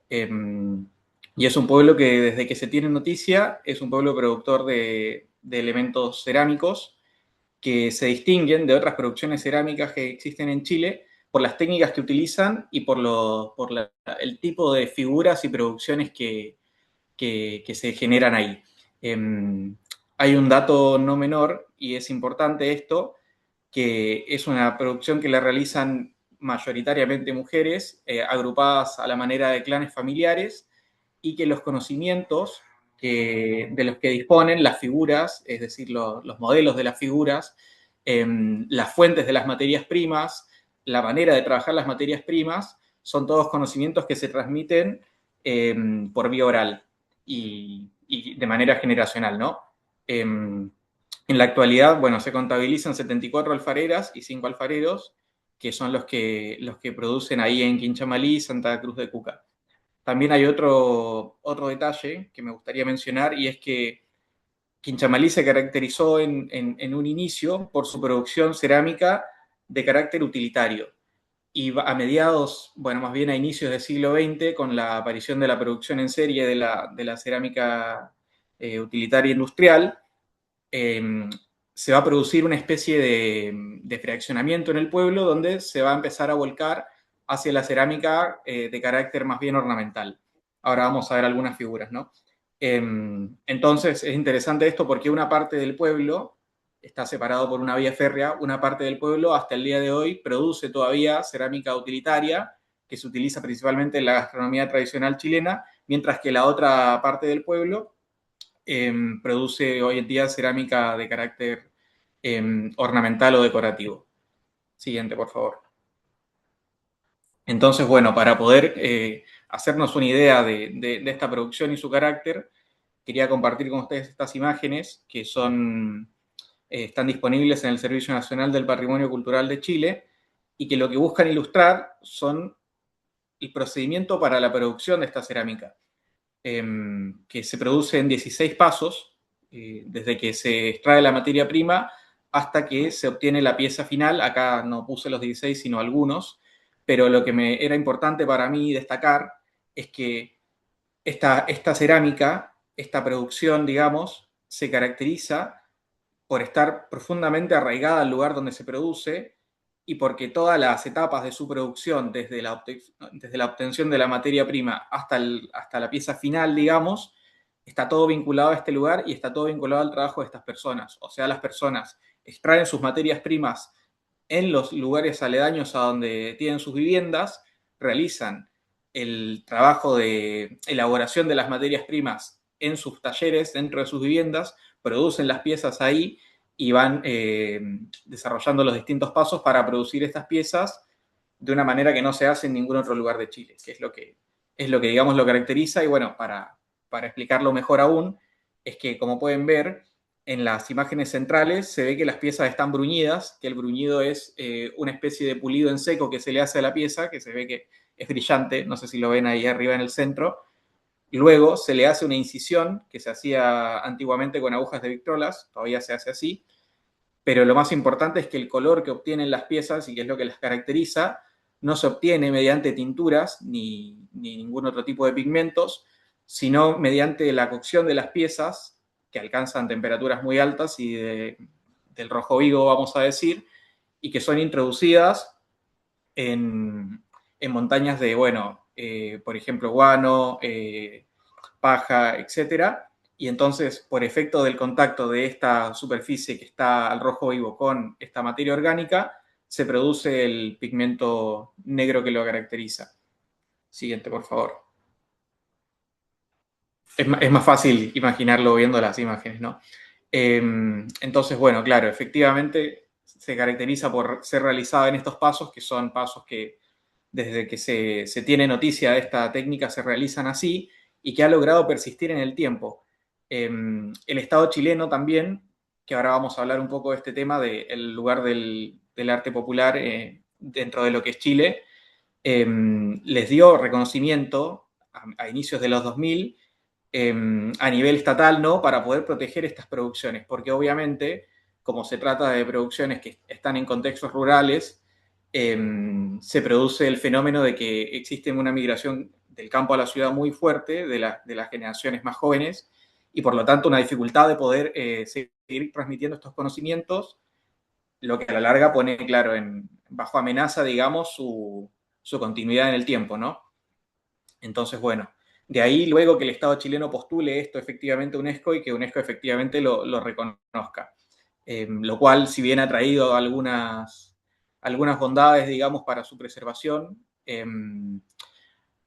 Y es un pueblo que desde que se tiene noticia es un pueblo productor de elementos cerámicos que se distinguen de otras producciones cerámicas que existen en Chile por las técnicas que utilizan y por el tipo de figuras y producciones que que se generan ahí. Hay un dato no menor, y es importante esto, que es una producción que la realizan mayoritariamente mujeres, agrupadas a la manera de clanes familiares, y que los conocimientos de los que disponen las figuras, es decir, los modelos de las figuras, las fuentes de las materias primas, la manera de trabajar las materias primas, son todos conocimientos que se transmiten por vía oral y de manera generacional, ¿no? En la actualidad, bueno, se contabilizan 74 alfareras y 5 alfareros, que son los que producen ahí en Quinchamalí, Santa Cruz de Cuca. También hay otro detalle que me gustaría mencionar, y es que Quinchamalí se caracterizó en un inicio por su producción cerámica de carácter utilitario. Y a mediados, bueno, más bien a inicios del siglo XX, con la aparición de la producción en serie de la cerámica utilitaria industrial, se va a producir una especie de fraccionamiento en el pueblo donde se va a empezar a volcar hacia la cerámica de carácter más bien ornamental. Ahora vamos a ver algunas figuras, ¿no? Entonces es interesante esto porque una parte del pueblo está separado por una vía férrea, una parte del pueblo hasta el día de hoy produce todavía cerámica utilitaria que se utiliza principalmente en la gastronomía tradicional chilena, mientras que la otra parte del pueblo produce hoy en día cerámica de carácter ornamental o decorativo. Siguiente, por favor. Entonces, bueno, para poder hacernos una idea de esta producción y su carácter, quería compartir con ustedes estas imágenes que están disponibles en el Servicio Nacional del Patrimonio Cultural de Chile y que lo que buscan ilustrar son el procedimiento para la producción de esta cerámica, que se produce en 16 pasos, desde que se extrae la materia prima hasta que se obtiene la pieza final. Acá no puse los 16, sino algunos, pero lo que me era importante para mí destacar es que esta cerámica, esta producción, digamos, se caracteriza por estar profundamente arraigada al lugar donde se produce y porque todas las etapas de su producción, desde la obtención de la materia prima hasta la pieza final, digamos, está todo vinculado a este lugar y está todo vinculado al trabajo de estas personas. O sea, las personas extraen sus materias primas en los lugares aledaños a donde tienen sus viviendas, realizan el trabajo de elaboración de las materias primas en sus talleres, dentro de sus viviendas, producen las piezas ahí y van desarrollando los distintos pasos para producir estas piezas de una manera que no se hace en ningún otro lugar de Chile, que es lo que digamos lo caracteriza. Y bueno, para explicarlo mejor aún, es que como pueden ver, en las imágenes centrales se ve que las piezas están bruñidas, que el bruñido es una especie de pulido en seco que se le hace a la pieza, que se ve que es brillante, no sé si lo ven ahí arriba en el centro. Y luego se le hace una incisión que se hacía antiguamente con agujas de Victrolas, todavía se hace así, pero lo más importante es que el color que obtienen las piezas, y que es lo que las caracteriza, no se obtiene mediante tinturas ni ningún otro tipo de pigmentos, sino mediante la cocción de las piezas, que alcanzan temperaturas muy altas y del rojo vivo, vamos a decir, y que son introducidas en montañas de, bueno, por ejemplo, guano, paja, etcétera. Y entonces, por efecto del contacto de esta superficie que está al rojo vivo con esta materia orgánica, se produce el pigmento negro que lo caracteriza. Siguiente, por favor. Es más fácil imaginarlo viendo las imágenes, ¿no? Entonces, bueno, claro, efectivamente se caracteriza por ser realizada en estos pasos, que son pasos que desde que se tiene noticia de esta técnica se realizan así y que ha logrado persistir en el tiempo. El Estado chileno también, que ahora vamos a hablar un poco de este tema del lugar del arte popular dentro de lo que es Chile, les dio reconocimiento a inicios de los 2000 a nivel estatal, ¿no? Para poder proteger estas producciones, porque obviamente, como se trata de producciones que están en contextos rurales, se produce el fenómeno de que existe una migración del campo a la ciudad muy fuerte de las generaciones más jóvenes y por lo tanto una dificultad de poder seguir transmitiendo estos conocimientos, lo que a la larga pone, claro, bajo amenaza, digamos, su continuidad en el tiempo, ¿no? Entonces, bueno, De ahí luego que el Estado chileno postule esto efectivamente a UNESCO y que UNESCO efectivamente lo reconozca. Lo cual, si bien ha traído algunas bondades, digamos, para su preservación,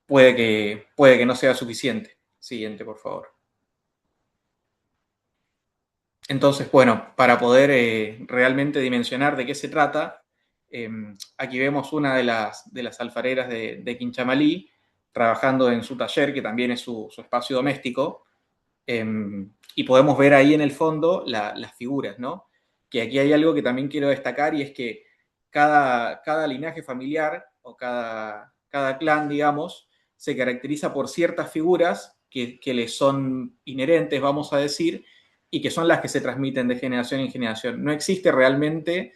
puede que no sea suficiente. Siguiente, por favor. Entonces, bueno, para poder realmente dimensionar de qué se trata, aquí vemos una de las alfareras de Quinchamalí trabajando en su taller, que también es su espacio doméstico, y podemos ver ahí en el fondo las figuras, ¿no? Que aquí hay algo que también quiero destacar y es que cada linaje familiar o cada clan, digamos, se caracteriza por ciertas figuras que les son inherentes, vamos a decir, y que son las que se transmiten de generación en generación. No existe realmente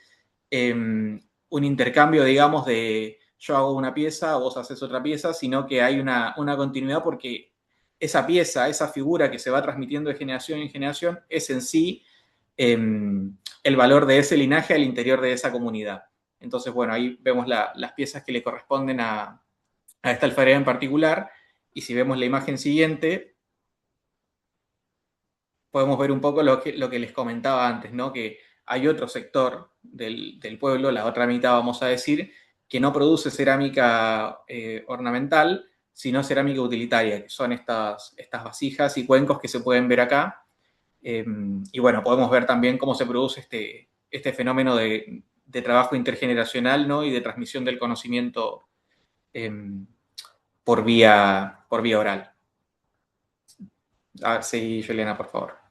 un intercambio, digamos, de yo hago una pieza, vos haces otra pieza, sino que hay una continuidad porque esa pieza, esa figura que se va transmitiendo de generación en generación, es en sí el valor de ese linaje al interior de esa comunidad. Entonces, bueno, ahí vemos las piezas que le corresponden a esta alfarera en particular, y si vemos la imagen siguiente, podemos ver un poco lo que les comentaba antes, ¿no? Que hay otro sector del pueblo, la otra mitad vamos a decir, que no produce cerámica ornamental, sino cerámica utilitaria, que son estas vasijas y cuencos que se pueden ver acá. Y bueno, podemos ver también cómo se produce este fenómeno de trabajo intergeneracional, ¿no? Y de transmisión del conocimiento eh, por vía oral. A ver, sí, Juliana, por favor.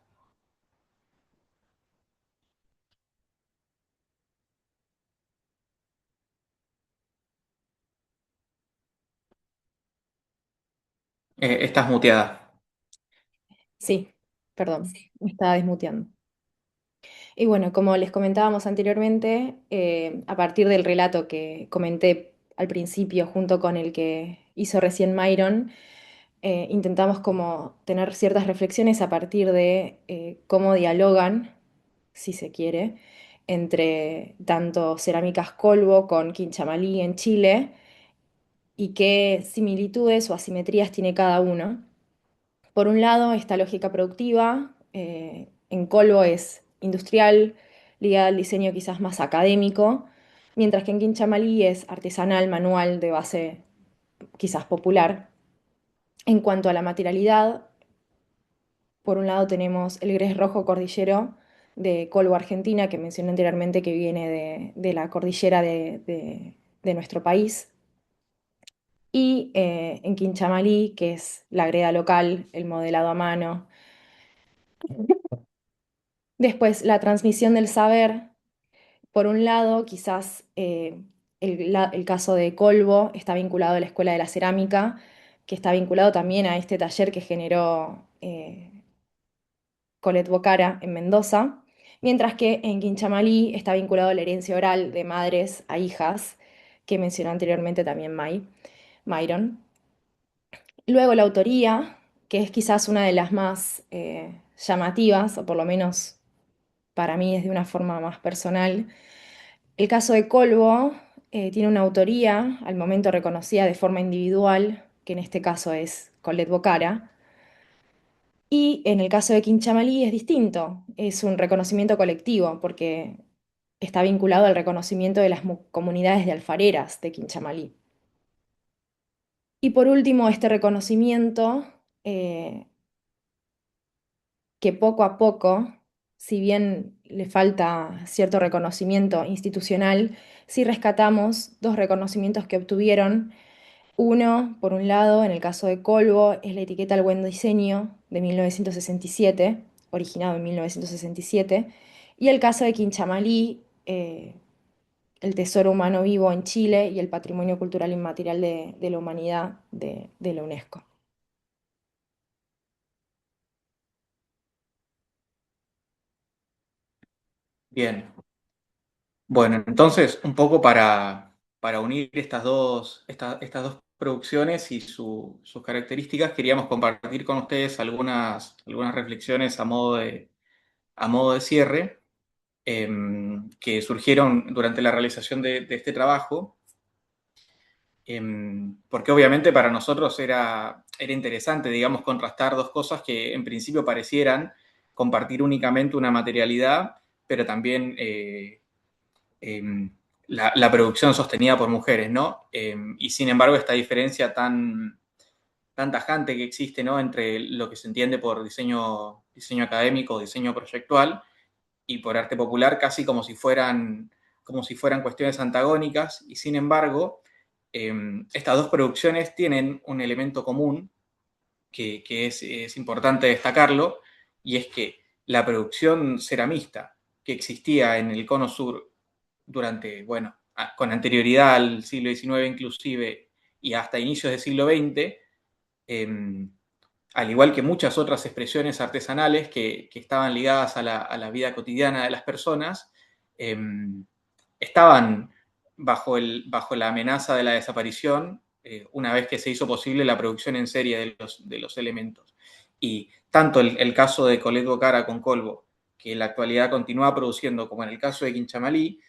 Estás muteada. Sí, perdón, me estaba desmuteando. Y bueno, como les comentábamos anteriormente, a partir del relato que comenté al principio junto con el que hizo recién Myron, intentamos como tener ciertas reflexiones a partir de cómo dialogan, si se quiere, entre tanto Cerámicas Colbo con Quinchamalí en Chile y qué similitudes o asimetrías tiene cada uno. Por un lado, esta lógica productiva en Colbo es industrial, ligada al diseño quizás más académico, mientras que en Quinchamalí es artesanal, manual, de base quizás popular. En cuanto a la materialidad, por un lado tenemos el grés rojo cordillero de Colbo, Argentina, que mencioné anteriormente que viene de la cordillera de nuestro país, y en Quinchamalí, que es la greda local, el modelado a mano. Después, la transmisión del saber. Por un lado, quizás el caso de Colbo está vinculado a la Escuela de la Cerámica, que está vinculado también a este taller que generó Colette Bocara en Mendoza, mientras que en Quinchamalí está vinculado a la herencia oral de madres a hijas, que mencionó anteriormente también Myron. Luego la autoría, que es quizás una de las más llamativas, o por lo menos para mí es de una forma más personal. El caso de Colbo tiene una autoría al momento reconocida de forma individual, que en este caso es Colette Bocara, y en el caso de Quinchamalí es distinto, es un reconocimiento colectivo porque está vinculado al reconocimiento de las comunidades de alfareras de Quinchamalí. Y por último, este reconocimiento eh, que poco a poco, si bien le falta cierto reconocimiento institucional, sí rescatamos dos reconocimientos que obtuvieron. Uno, por un lado, en el caso de Colbo, es la etiqueta al buen diseño de 1967, originado en 1967, y el caso de Quinchamalí, el tesoro humano vivo en Chile y el patrimonio cultural inmaterial de la humanidad de la UNESCO. Bien. Bueno, entonces, un poco para unir estas dos producciones y sus características, queríamos compartir con ustedes algunas reflexiones a modo de cierre, que surgieron durante la realización de este trabajo. Porque obviamente para nosotros era interesante, digamos, contrastar dos cosas que en principio parecieran compartir únicamente una materialidad, pero también la producción sostenida por mujeres, ¿no? Y sin embargo, esta diferencia tan tajante que existe, ¿no?, entre lo que se entiende por diseño académico, diseño proyectual, y por arte popular, casi como si fueran cuestiones antagónicas, y sin embargo, estas dos producciones tienen un elemento común que es importante destacarlo, y es que la producción ceramista que existía en el Cono Sur durante, bueno, con anterioridad al siglo XIX inclusive, y hasta inicios del siglo XX, al igual que muchas otras expresiones artesanales que estaban ligadas a la vida cotidiana de las personas, eh, estaban bajo la amenaza de la desaparición una vez que se hizo posible la producción en serie de los elementos. Y tanto el caso de Colette Bocara con Colbo, que en la actualidad continúa produciendo, como en el caso de Quinchamalí,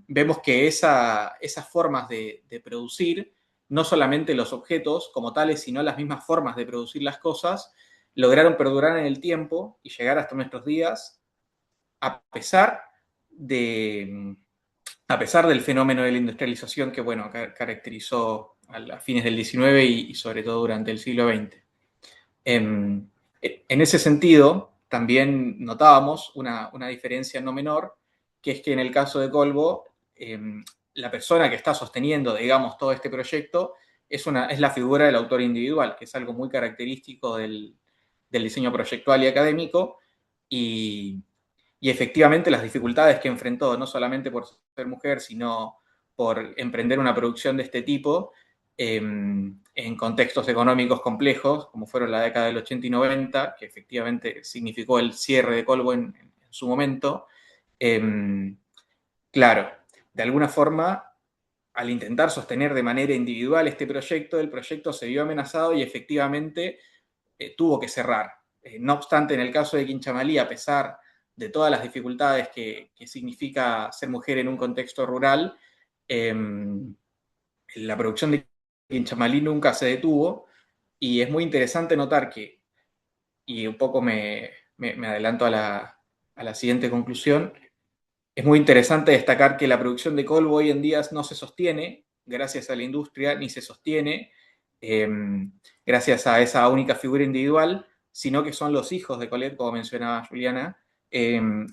vemos que esas formas de producir, no solamente los objetos como tales, sino las mismas formas de producir las cosas, lograron perdurar en el tiempo y llegar hasta nuestros días, a pesar de, a pesar del fenómeno de la industrialización que, bueno, caracterizó a fines del XIX y sobre todo durante el siglo XX. En ese sentido, también notábamos una diferencia no menor, que es que en el caso de Colbo, la persona que está sosteniendo, digamos, todo este proyecto es la figura del autor individual, que es algo muy característico del diseño proyectual y académico, y, y efectivamente las dificultades que enfrentó, no solamente por ser mujer, sino por emprender una producción de este tipo, en contextos económicos complejos, como fueron la década del 80 y 90, que efectivamente significó el cierre de Colbo en su momento. Claro, de alguna forma, al intentar sostener de manera individual este proyecto, el proyecto se vio amenazado y efectivamente tuvo que cerrar. No obstante, en el caso de Quinchamalí, a pesar de todas las dificultades que significa ser mujer en un contexto rural, la producción de Quinchamalí nunca se detuvo, y es muy interesante notar que, y un poco me adelanto a la siguiente conclusión, es muy interesante destacar que la producción de Colbo hoy en día no se sostiene gracias a la industria, ni se sostiene eh, gracias a esa única figura individual, sino que son los hijos de Colette, como mencionaba Juliana,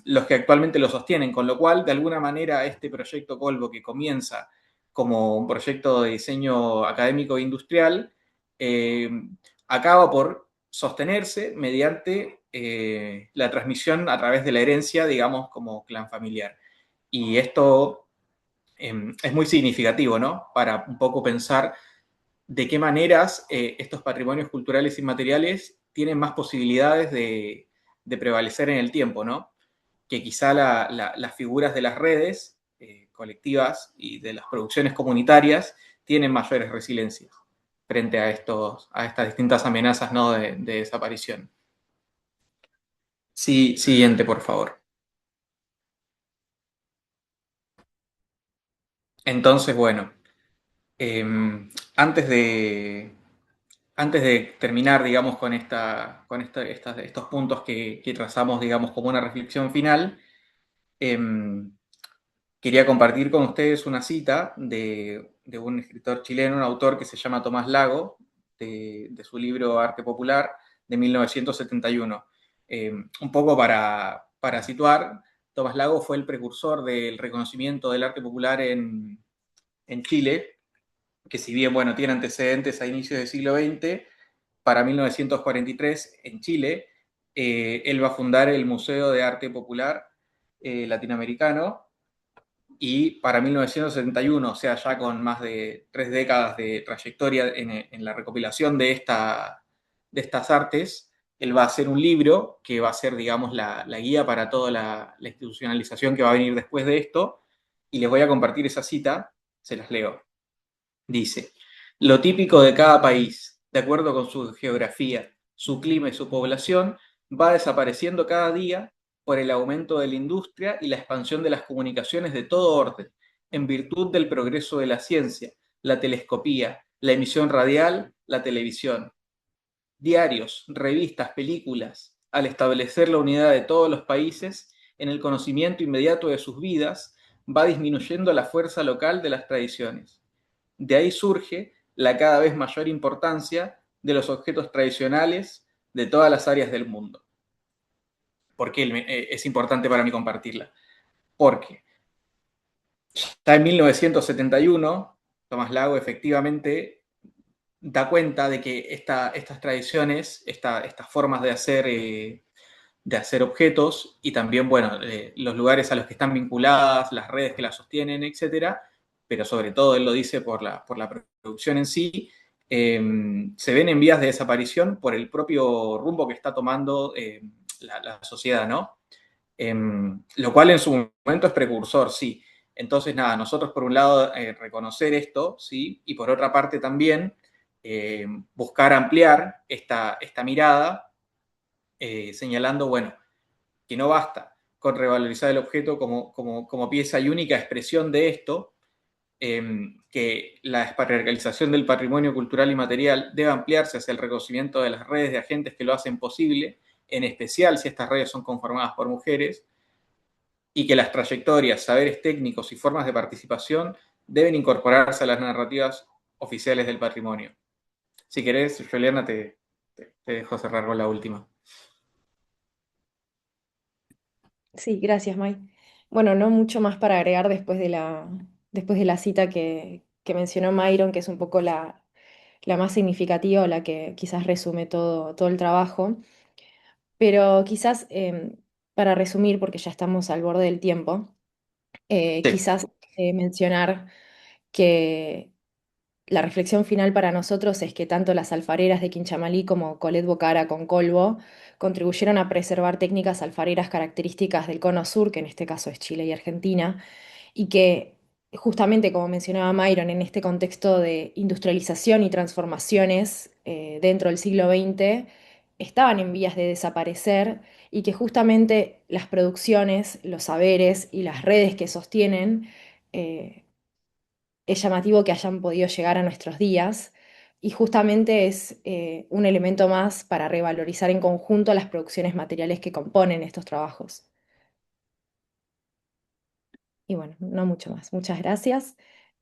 los que actualmente lo sostienen, con lo cual, de alguna manera, este proyecto Colbo, que comienza como un proyecto de diseño académico e industrial, eh, acaba por sostenerse mediante la transmisión a través de la herencia, digamos, como clan familiar. Y esto es muy significativo, ¿no?, para un poco pensar de qué maneras estos patrimonios culturales inmateriales tienen más posibilidades de prevalecer en el tiempo, ¿no? Que quizá las figuras de las redes colectivas y de las producciones comunitarias tienen mayores resiliencias frente a estas distintas amenazas, ¿no?, de desaparición. Sí, siguiente, por favor. Entonces, bueno, eh, antes de, antes de terminar, digamos, estos puntos que trazamos, digamos, como una reflexión final, eh, quería compartir con ustedes una cita de un escritor chileno, un autor que se llama Tomás Lago, de su libro Arte Popular, de 1971. Un poco para situar, Tomás Lago fue el precursor del reconocimiento del arte popular en Chile, que si bien, bueno, tiene antecedentes a inicios del siglo XX, para 1943 en Chile, él va a fundar el Museo de Arte Popular Latinoamericano, y para 1971, o sea, ya con más de 3 décadas de trayectoria en la recopilación de estas artes, él va a hacer un libro que va a ser, digamos, la guía para toda la institucionalización que va a venir después de esto, y les voy a compartir esa cita, se las leo. Dice: lo típico de cada país, de acuerdo con su geografía, su clima y su población, va desapareciendo cada día por el aumento de la industria y la expansión de las comunicaciones de todo orden, en virtud del progreso de la ciencia, la telescopía, la emisión radial, la televisión. Diarios, revistas, películas, al establecer la unidad de todos los países en el conocimiento inmediato de sus vidas, va disminuyendo la fuerza local de las tradiciones. De ahí surge la cada vez mayor importancia de los objetos tradicionales de todas las áreas del mundo. ¿Por qué es importante para mí compartirla? Porque ya en 1971, Tomás Lago efectivamente da cuenta de que estas tradiciones, estas formas de hacer objetos y también, bueno, los lugares a los que están vinculadas, las redes que las sostienen, etcétera, pero sobre todo él lo dice por la producción en sí, se ven en vías de desaparición por el propio rumbo que está tomando la sociedad, ¿no? Lo cual en su momento es precursor, sí. Entonces, nada, nosotros por un lado reconocer esto, sí, y por otra parte también buscar ampliar esta mirada, señalando, bueno, que no basta con revalorizar el objeto como pieza y única expresión de esto, que la realización del patrimonio cultural y material debe ampliarse hacia el reconocimiento de las redes de agentes que lo hacen posible, en especial si estas redes son conformadas por mujeres, y que las trayectorias, saberes técnicos y formas de participación deben incorporarse a las narrativas oficiales del patrimonio. Si querés, Juliana, te dejo cerrar con la última. Sí, gracias, May. Bueno, no mucho más para agregar después de la cita que mencionó Myron, que es un poco la más significativa o la que quizás resume todo el trabajo. Pero quizás, para resumir, porque ya estamos al borde del tiempo, Sí, quizás mencionar que la reflexión final para nosotros es que tanto las alfareras de Quinchamalí como Colette Bocara con Colbo contribuyeron a preservar técnicas alfareras características del Cono Sur, que en este caso es Chile y Argentina, y que justamente, como mencionaba Myron, en este contexto de industrialización y transformaciones dentro del siglo XX, estaban en vías de desaparecer y que justamente las producciones, los saberes y las redes que sostienen es llamativo que hayan podido llegar a nuestros días y justamente es un elemento más para revalorizar en conjunto las producciones materiales que componen estos trabajos. Y bueno, no mucho más. Muchas gracias.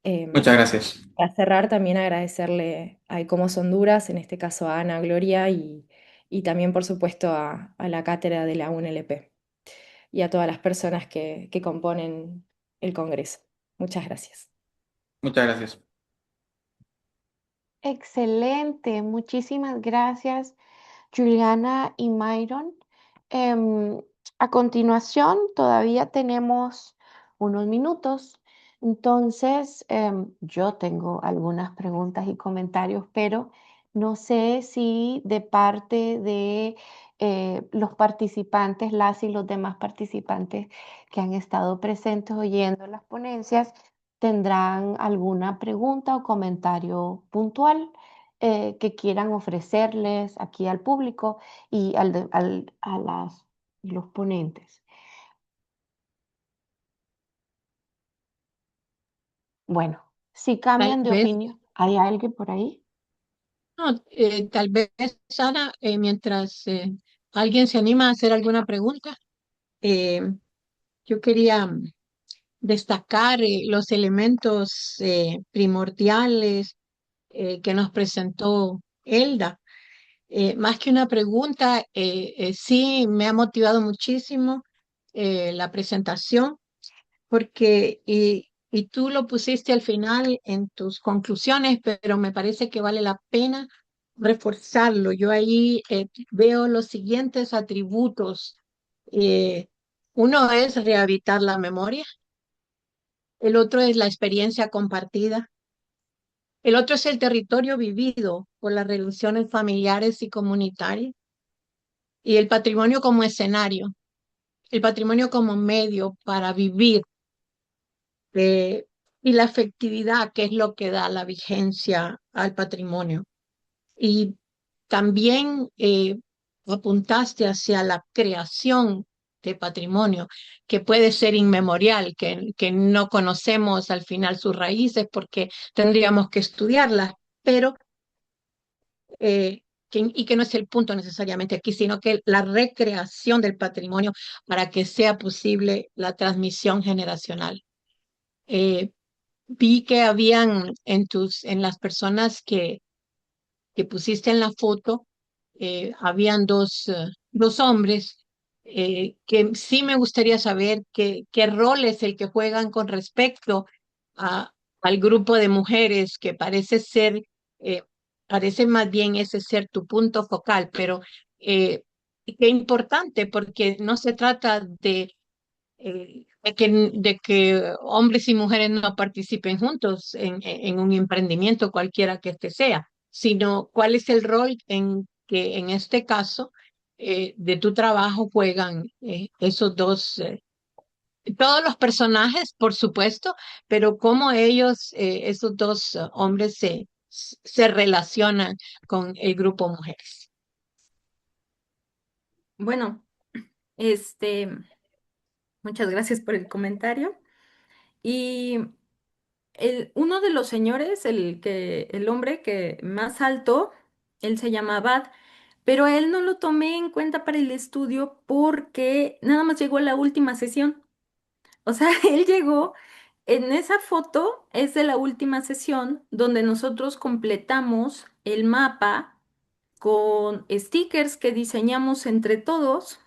muchas Em, gracias. para cerrar, también agradecerle a Ecomos Honduras, en este caso a Ana Gloria y también, por supuesto, a la cátedra de la UNLP y a todas las personas que componen el Congreso. Muchas gracias. Muchas gracias. Excelente, muchísimas gracias, Juliana y Myron. Em, a continuación, todavía tenemos unos minutos, entonces yo tengo algunas preguntas y comentarios, pero no sé si de parte de los participantes, las y los demás participantes que han estado presentes oyendo las ponencias, tendrán alguna pregunta o comentario puntual que quieran ofrecerles aquí al público y a los ponentes. Bueno, si Tal cambian de vez, opinión, ¿hay alguien por ahí? no, tal vez, Sara, mientras alguien se anima a hacer alguna pregunta, eh, yo quería destacar los elementos primordiales que nos presentó Elda. Más que una pregunta, sí me ha motivado muchísimo la presentación, porque, y tú lo pusiste al final en tus conclusiones, pero me parece que vale la pena reforzarlo. Yo ahí veo los siguientes atributos. Eh, Uno es rehabilitar la memoria, el otro es la experiencia compartida, el otro es el territorio vivido por las relaciones familiares y comunitarias, y el patrimonio como escenario, el patrimonio como medio para vivir, eh, y la afectividad, que es lo que da la vigencia al patrimonio. Y también apuntaste hacia la creación de patrimonio, que puede ser inmemorial, que no conocemos al final sus raíces porque tendríamos que estudiarlas, pero y que no es el punto necesariamente aquí, sino que la recreación del patrimonio para que sea posible la transmisión generacional. Eh, Vi que habían en las personas que pusiste en la foto, habían dos hombres que sí me gustaría saber qué rol es el que juegan con respecto a, al grupo de mujeres que eh, parece más bien ese ser tu punto focal, pero qué importante porque no se trata de que hombres y mujeres no participen juntos en un emprendimiento cualquiera que este sea, sino cuál es el rol en que en este caso de tu trabajo juegan esos todos los personajes, por supuesto, pero cómo ellos, esos dos hombres se relacionan con el grupo mujeres. Bueno, este, muchas gracias por el comentario. Y uno de los señores, el hombre que más alto, él se llama Bad, pero a él no lo tomé en cuenta para el estudio porque nada más llegó a la última sesión. O sea, él llegó, en esa foto es de la última sesión donde nosotros completamos el mapa con stickers que diseñamos entre todos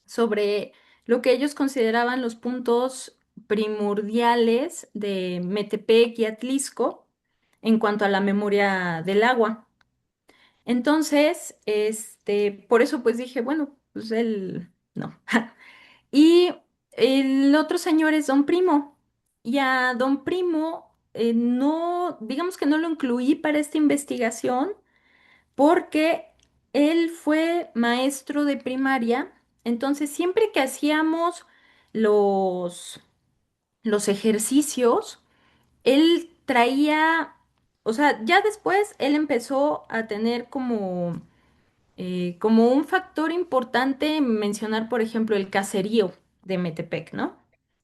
sobre lo que ellos consideraban los puntos primordiales de Metepec y Atlisco en cuanto a la memoria del agua. Entonces, por eso pues dije, bueno, pues él no. Y el otro señor es Don Primo. Y a Don Primo no, digamos que no lo incluí para esta investigación porque él fue maestro de primaria, entonces siempre que hacíamos los, los ejercicios, él traía, o sea, ya después él empezó a tener como un factor importante mencionar, por ejemplo, el caserío de Metepec, ¿no?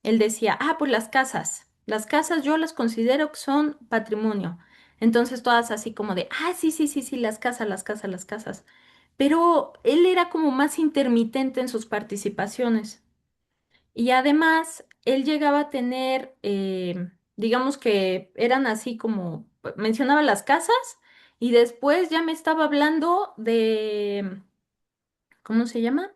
Él decía, pues las casas yo las considero que son patrimonio. Entonces todas así como de, sí, sí, sí, sí, las casas, las casas, las casas. Pero él era como más intermitente en sus participaciones. Y además, él llegaba a tener, digamos que eran así como, mencionaba las casas y después ya me estaba hablando de, ¿cómo se llama?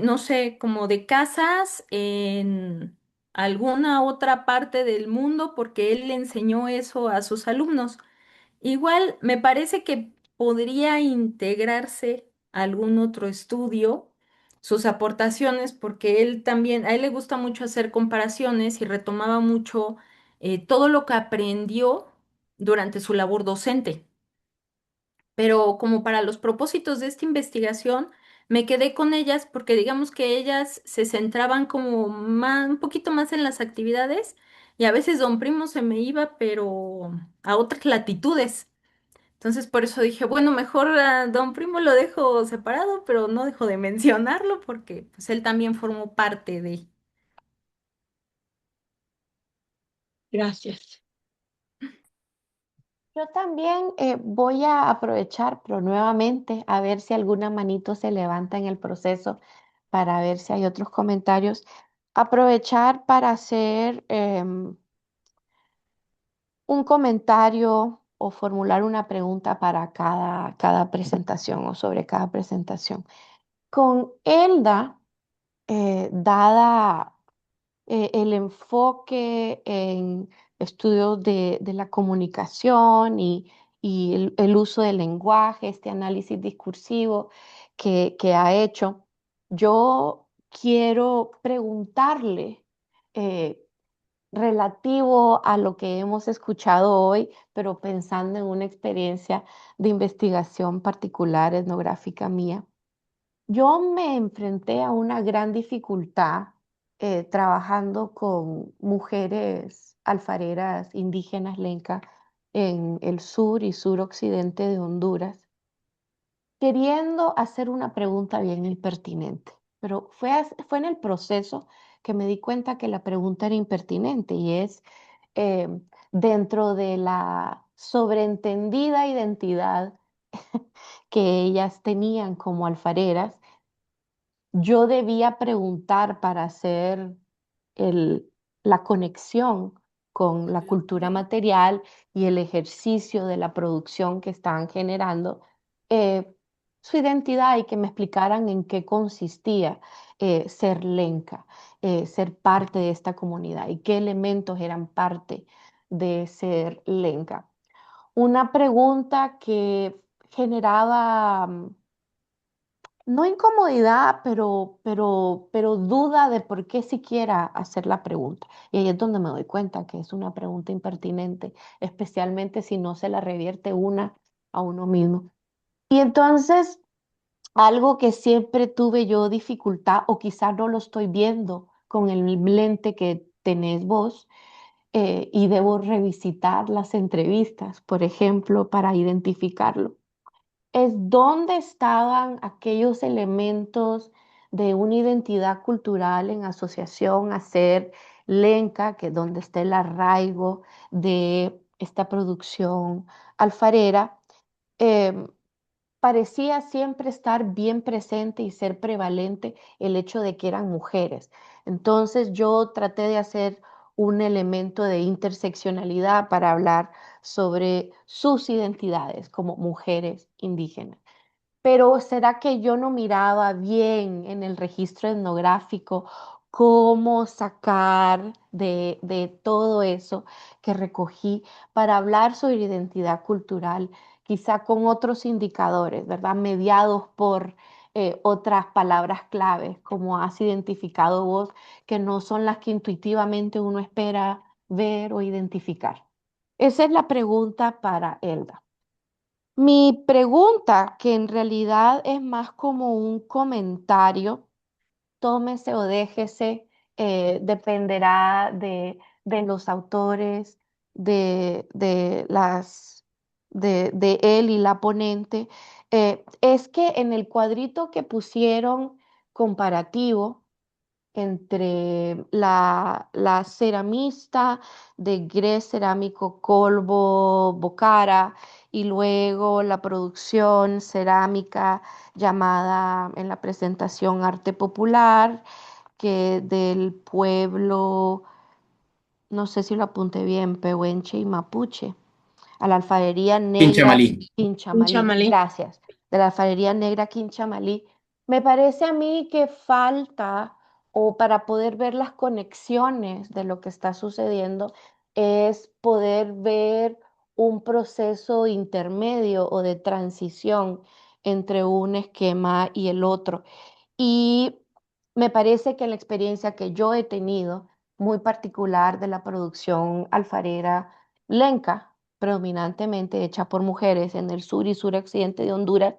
No sé, como de casas en alguna otra parte del mundo porque él le enseñó eso a sus alumnos. Igual me parece que podría integrarse a algún otro estudio sus aportaciones porque él también, a él le gusta mucho hacer comparaciones y retomaba mucho todo lo que aprendió durante su labor docente. Pero como para los propósitos de esta investigación, me quedé con ellas porque digamos que ellas se centraban como un poquito más en las actividades y a veces Don Primo se me iba, pero a otras latitudes. Entonces por eso dije, bueno, mejor a Don Primo lo dejo separado, pero no dejo de mencionarlo porque pues él también formó parte de... Gracias. Yo también voy a aprovechar, pero nuevamente, a ver si alguna manito se levanta en el proceso para ver si hay otros comentarios. Aprovechar para hacer un comentario o formular una pregunta para cada presentación o sobre cada presentación. Con Elda, dada el enfoque en estudios de la comunicación y el uso del lenguaje, este análisis discursivo que ha hecho, yo quiero preguntarle eh, relativo a lo que hemos escuchado hoy, pero pensando en una experiencia de investigación particular etnográfica mía. Yo me enfrenté a una gran dificultad trabajando con mujeres alfareras indígenas lenca en el sur y suroccidente de Honduras, queriendo hacer una pregunta bien impertinente. pero fue en el proceso que me di cuenta que la pregunta era impertinente y es eh, dentro de la sobreentendida identidad que ellas tenían como alfareras, yo debía preguntar para hacer el- la conexión con la cultura material y el ejercicio de la producción que estaban generando, eh, su identidad y que me explicaran en qué consistía ser lenca, ser parte de esta comunidad y qué elementos eran parte de ser lenca. Una pregunta que generaba no incomodidad, pero duda de por qué siquiera hacer la pregunta. Y ahí es donde me doy cuenta que es una pregunta impertinente, especialmente si no se la revierte una a uno mismo. Y entonces, algo que siempre tuve yo dificultad, o quizás no lo estoy viendo con el lente que tenés vos, y debo revisitar las entrevistas, por ejemplo, para identificarlo es dónde estaban aquellos elementos de una identidad cultural en asociación a ser lenca, que es donde está el arraigo de esta producción alfarera. em, Parecía siempre estar bien presente y ser prevalente el hecho de que eran mujeres. Entonces yo traté de hacer un elemento de interseccionalidad para hablar sobre sus identidades como mujeres indígenas. Pero ¿será que yo no miraba bien en el registro etnográfico cómo sacar de todo eso que recogí para hablar sobre identidad cultural, quizá con otros indicadores, ¿verdad? Mediados por otras palabras claves, como has identificado vos, que no son las que intuitivamente uno espera ver o identificar? Esa es la pregunta para Elda. Mi pregunta, que en realidad es más como un comentario, tómese o déjese, dependerá de los autores, de él y la ponente, es que en el cuadrito que pusieron comparativo, entre la ceramista de Gres Cerámico Colbo Bocara y luego la producción cerámica llamada en la presentación Arte Popular, que del pueblo, no sé si lo apunté bien, Pehuenche y Mapuche, a la alfarería negra Pinchamalí. Quinchamalí, Chamalí. gracias, de la alfarería negra Quinchamalí. Me parece a mí que falta, o para poder ver las conexiones de lo que está sucediendo, es poder ver un proceso intermedio o de transición entre un esquema y el otro. Y me parece que la experiencia que yo he tenido, muy particular de la producción alfarera lenca, predominantemente hecha por mujeres en el sur y suroccidente de Honduras,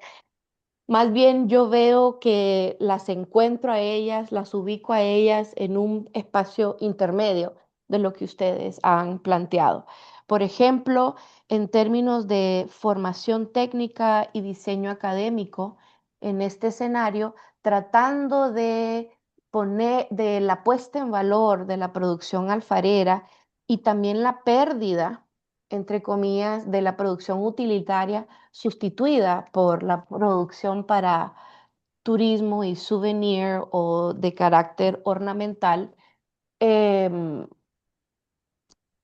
más bien yo veo que las encuentro a ellas, las ubico a ellas en un espacio intermedio de lo que ustedes han planteado. Por ejemplo, en términos de formación técnica y diseño académico, en este escenario, tratando de poner de la puesta en valor de la producción alfarera y también la pérdida, entre comillas, de la producción utilitaria sustituida por la producción para turismo y souvenir o de carácter ornamental, em,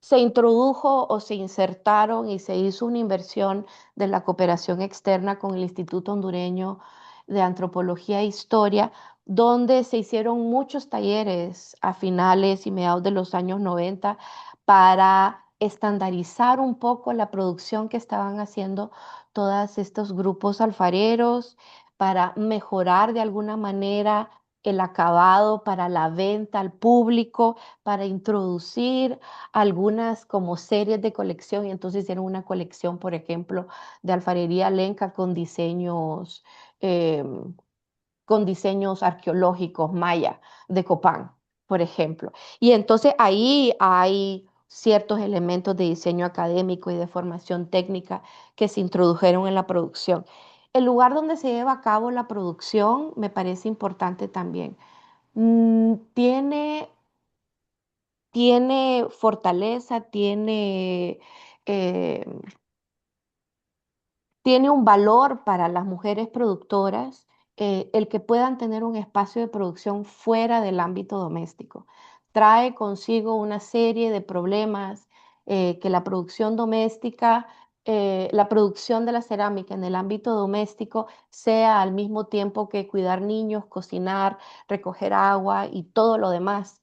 se introdujo o se insertaron y se hizo una inversión de la cooperación externa con el Instituto Hondureño de Antropología e Historia, donde se hicieron muchos talleres a finales y mediados de los años 90 para estandarizar un poco la producción que estaban haciendo todos estos grupos alfareros, para mejorar de alguna manera el acabado para la venta al público, para introducir algunas como series de colección y entonces hicieron una colección, por ejemplo, de alfarería lenca eh, con diseños arqueológicos maya de Copán, por ejemplo. Y entonces ahí hay ciertos elementos de diseño académico y de formación técnica que se introdujeron en la producción. El lugar donde se lleva a cabo la producción me parece importante también. Tiene, tiene fortaleza, eh, tiene un valor para las mujeres productoras el que puedan tener un espacio de producción fuera del ámbito doméstico. Trae consigo una serie de problemas que la producción doméstica, la producción de la cerámica en el ámbito doméstico sea al mismo tiempo que cuidar niños, cocinar, recoger agua y todo lo demás,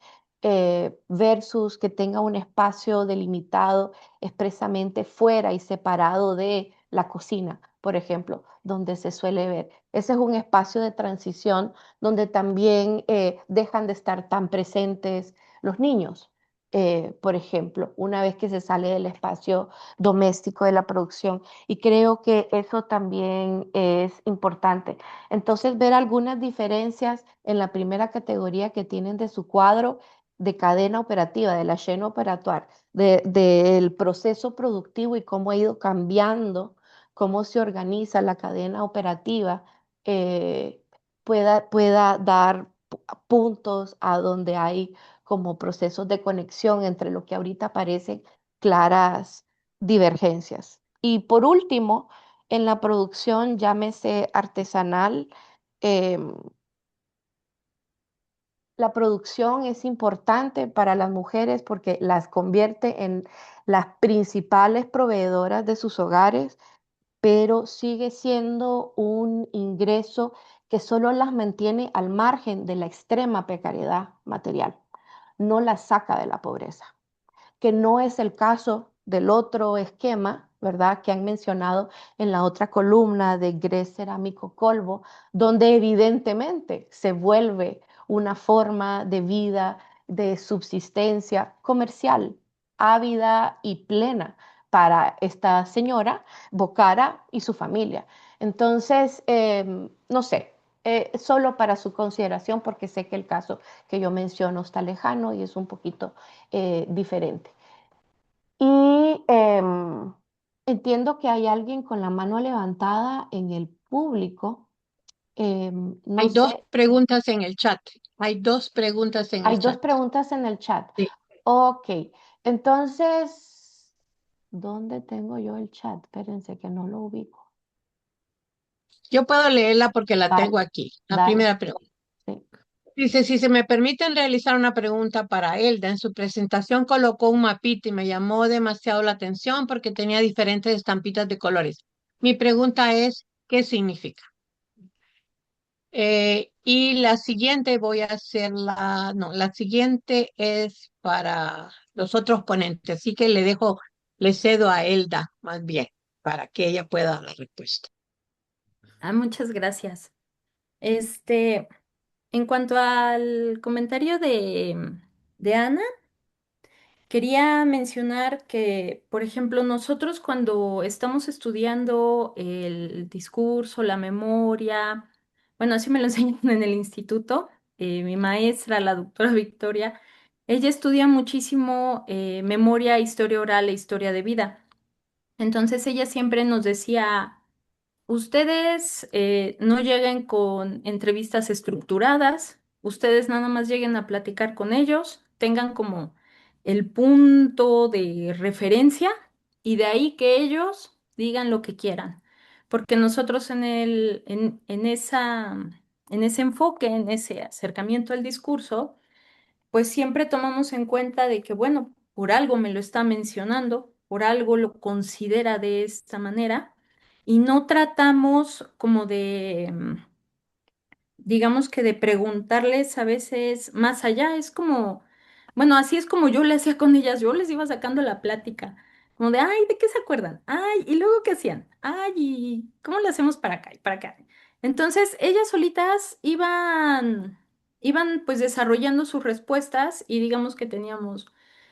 versus que tenga un espacio delimitado expresamente fuera y separado de la cocina, por ejemplo, donde se suele ver. Ese es un espacio de transición donde también dejan de estar tan presentes los niños. Por ejemplo, una vez que se sale del espacio doméstico de la producción. Y creo que eso también es importante. Entonces, ver algunas diferencias en la primera categoría que tienen de su cuadro de cadena operativa, de la chaîne operatoire, del proceso productivo y cómo ha ido cambiando, cómo se organiza la cadena operativa, eh, pueda dar puntos a donde hay como procesos de conexión entre lo que ahorita parecen claras divergencias. Y por último, en la producción, llámese artesanal, em, la producción es importante para las mujeres porque las convierte en las principales proveedoras de sus hogares, pero sigue siendo un ingreso que solo las mantiene al margen de la extrema precariedad material, no las saca de la pobreza, que no es el caso del otro esquema, ¿verdad? Que han mencionado en la otra columna de Gres Cerámico Colvo, donde evidentemente se vuelve una forma de vida, de subsistencia comercial, ávida y plena para esta señora Bocara y su familia. Entonces, no sé, solo para su consideración, porque sé que el caso que yo menciono está lejano y es un poquito diferente. Y entiendo que hay alguien con la mano levantada en el público. No Hay dos sé, preguntas en el chat. Hay dos preguntas en hay el dos chat. preguntas en el chat. Sí. Ok, entonces, ¿dónde tengo yo el chat? Espérense que no lo ubico. Yo puedo leerla porque la Dale, tengo aquí. La dale. primera pregunta. Sí. Dice, si se me permiten realizar una pregunta para Elda, en su presentación colocó un mapita y me llamó demasiado la atención porque tenía diferentes estampitas de colores. Mi pregunta es, ¿qué significa? Y la siguiente voy a hacerla, no, la siguiente es para los otros ponentes, así que le cedo a Elda más bien, para que ella pueda dar la respuesta. Muchas gracias. Este, en cuanto al comentario de Ana, quería mencionar que, por ejemplo, nosotros cuando estamos estudiando el discurso, la memoria, bueno, así me lo enseñan en el instituto, mi maestra, la doctora Victoria, ella estudia muchísimo memoria, historia oral e historia de vida. Entonces ella siempre nos decía, ustedes no lleguen con entrevistas estructuradas, ustedes nada más lleguen a platicar con ellos, tengan como el punto de referencia y de ahí que ellos digan lo que quieran. Porque nosotros en ese enfoque, en ese acercamiento al discurso, pues siempre tomamos en cuenta de que, bueno, por algo me lo está mencionando, por algo lo considera de esta manera, y no tratamos como de, digamos que de preguntarles a veces más allá, es como, bueno, así es como yo le hacía con ellas, yo les iba sacando la plática, como de, ay, ¿de qué se acuerdan? Ay, ¿y luego qué hacían? Ay, ¿y cómo le hacemos para acá y para acá? Entonces, ellas solitas iban pues desarrollando sus respuestas y digamos que teníamos,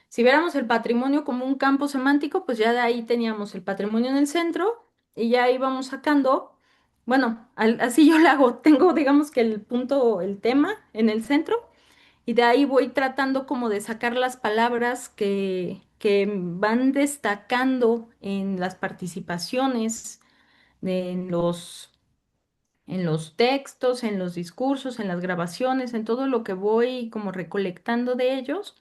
si viéramos el patrimonio como un campo semántico, pues ya de ahí teníamos el patrimonio en el centro y ya íbamos sacando. Bueno, así yo lo hago. Tengo, digamos que el punto, el tema en el centro y de ahí voy tratando como de sacar las palabras que van destacando en las participaciones, en los en los textos, en los discursos, en las grabaciones, en todo lo que voy como recolectando de ellos.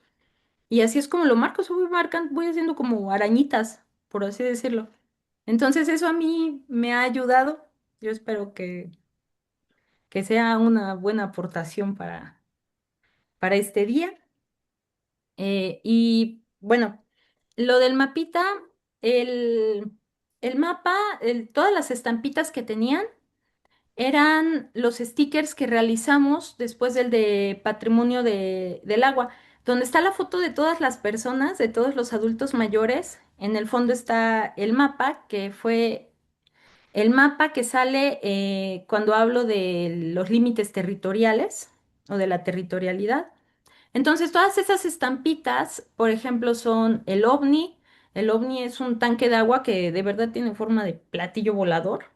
Y así es como lo marco, o sea, voy marcando, voy haciendo como arañitas, por así decirlo. Entonces eso a mí me ha ayudado. Yo espero que sea una buena aportación para este día. Y bueno, lo del mapita, el, el mapa, todas las estampitas que tenían eran los stickers que realizamos después del de Patrimonio del Agua, donde está la foto de todas las personas, de todos los adultos mayores. En el fondo está el mapa, que fue el mapa que sale cuando hablo de los límites territoriales o de la territorialidad. Entonces, todas esas estampitas, por ejemplo, son el ovni. El ovni es un tanque de agua que de verdad tiene forma de platillo volador.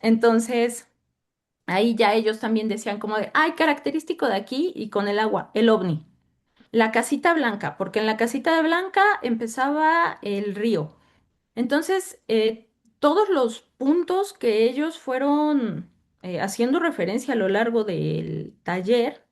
Entonces, ahí ya ellos también decían como de, ay, característico de aquí y con el agua, el ovni. La casita blanca, porque en la casita de blanca empezaba el río. Entonces, todos los puntos que ellos fueron haciendo referencia a lo largo del taller,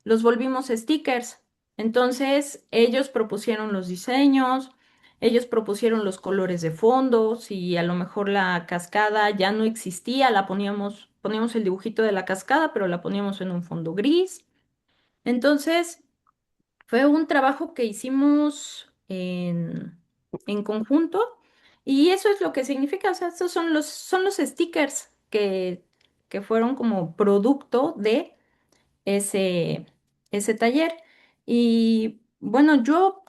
los volvimos stickers. Entonces, ellos propusieron los diseños, ellos propusieron los colores de fondo, si a lo mejor la cascada ya no existía, poníamos el dibujito de la cascada, pero la poníamos en un fondo gris. Entonces, fue un trabajo que hicimos en conjunto y eso es lo que significa, o sea, estos son los stickers que fueron como producto de ese, ese taller. Y bueno, yo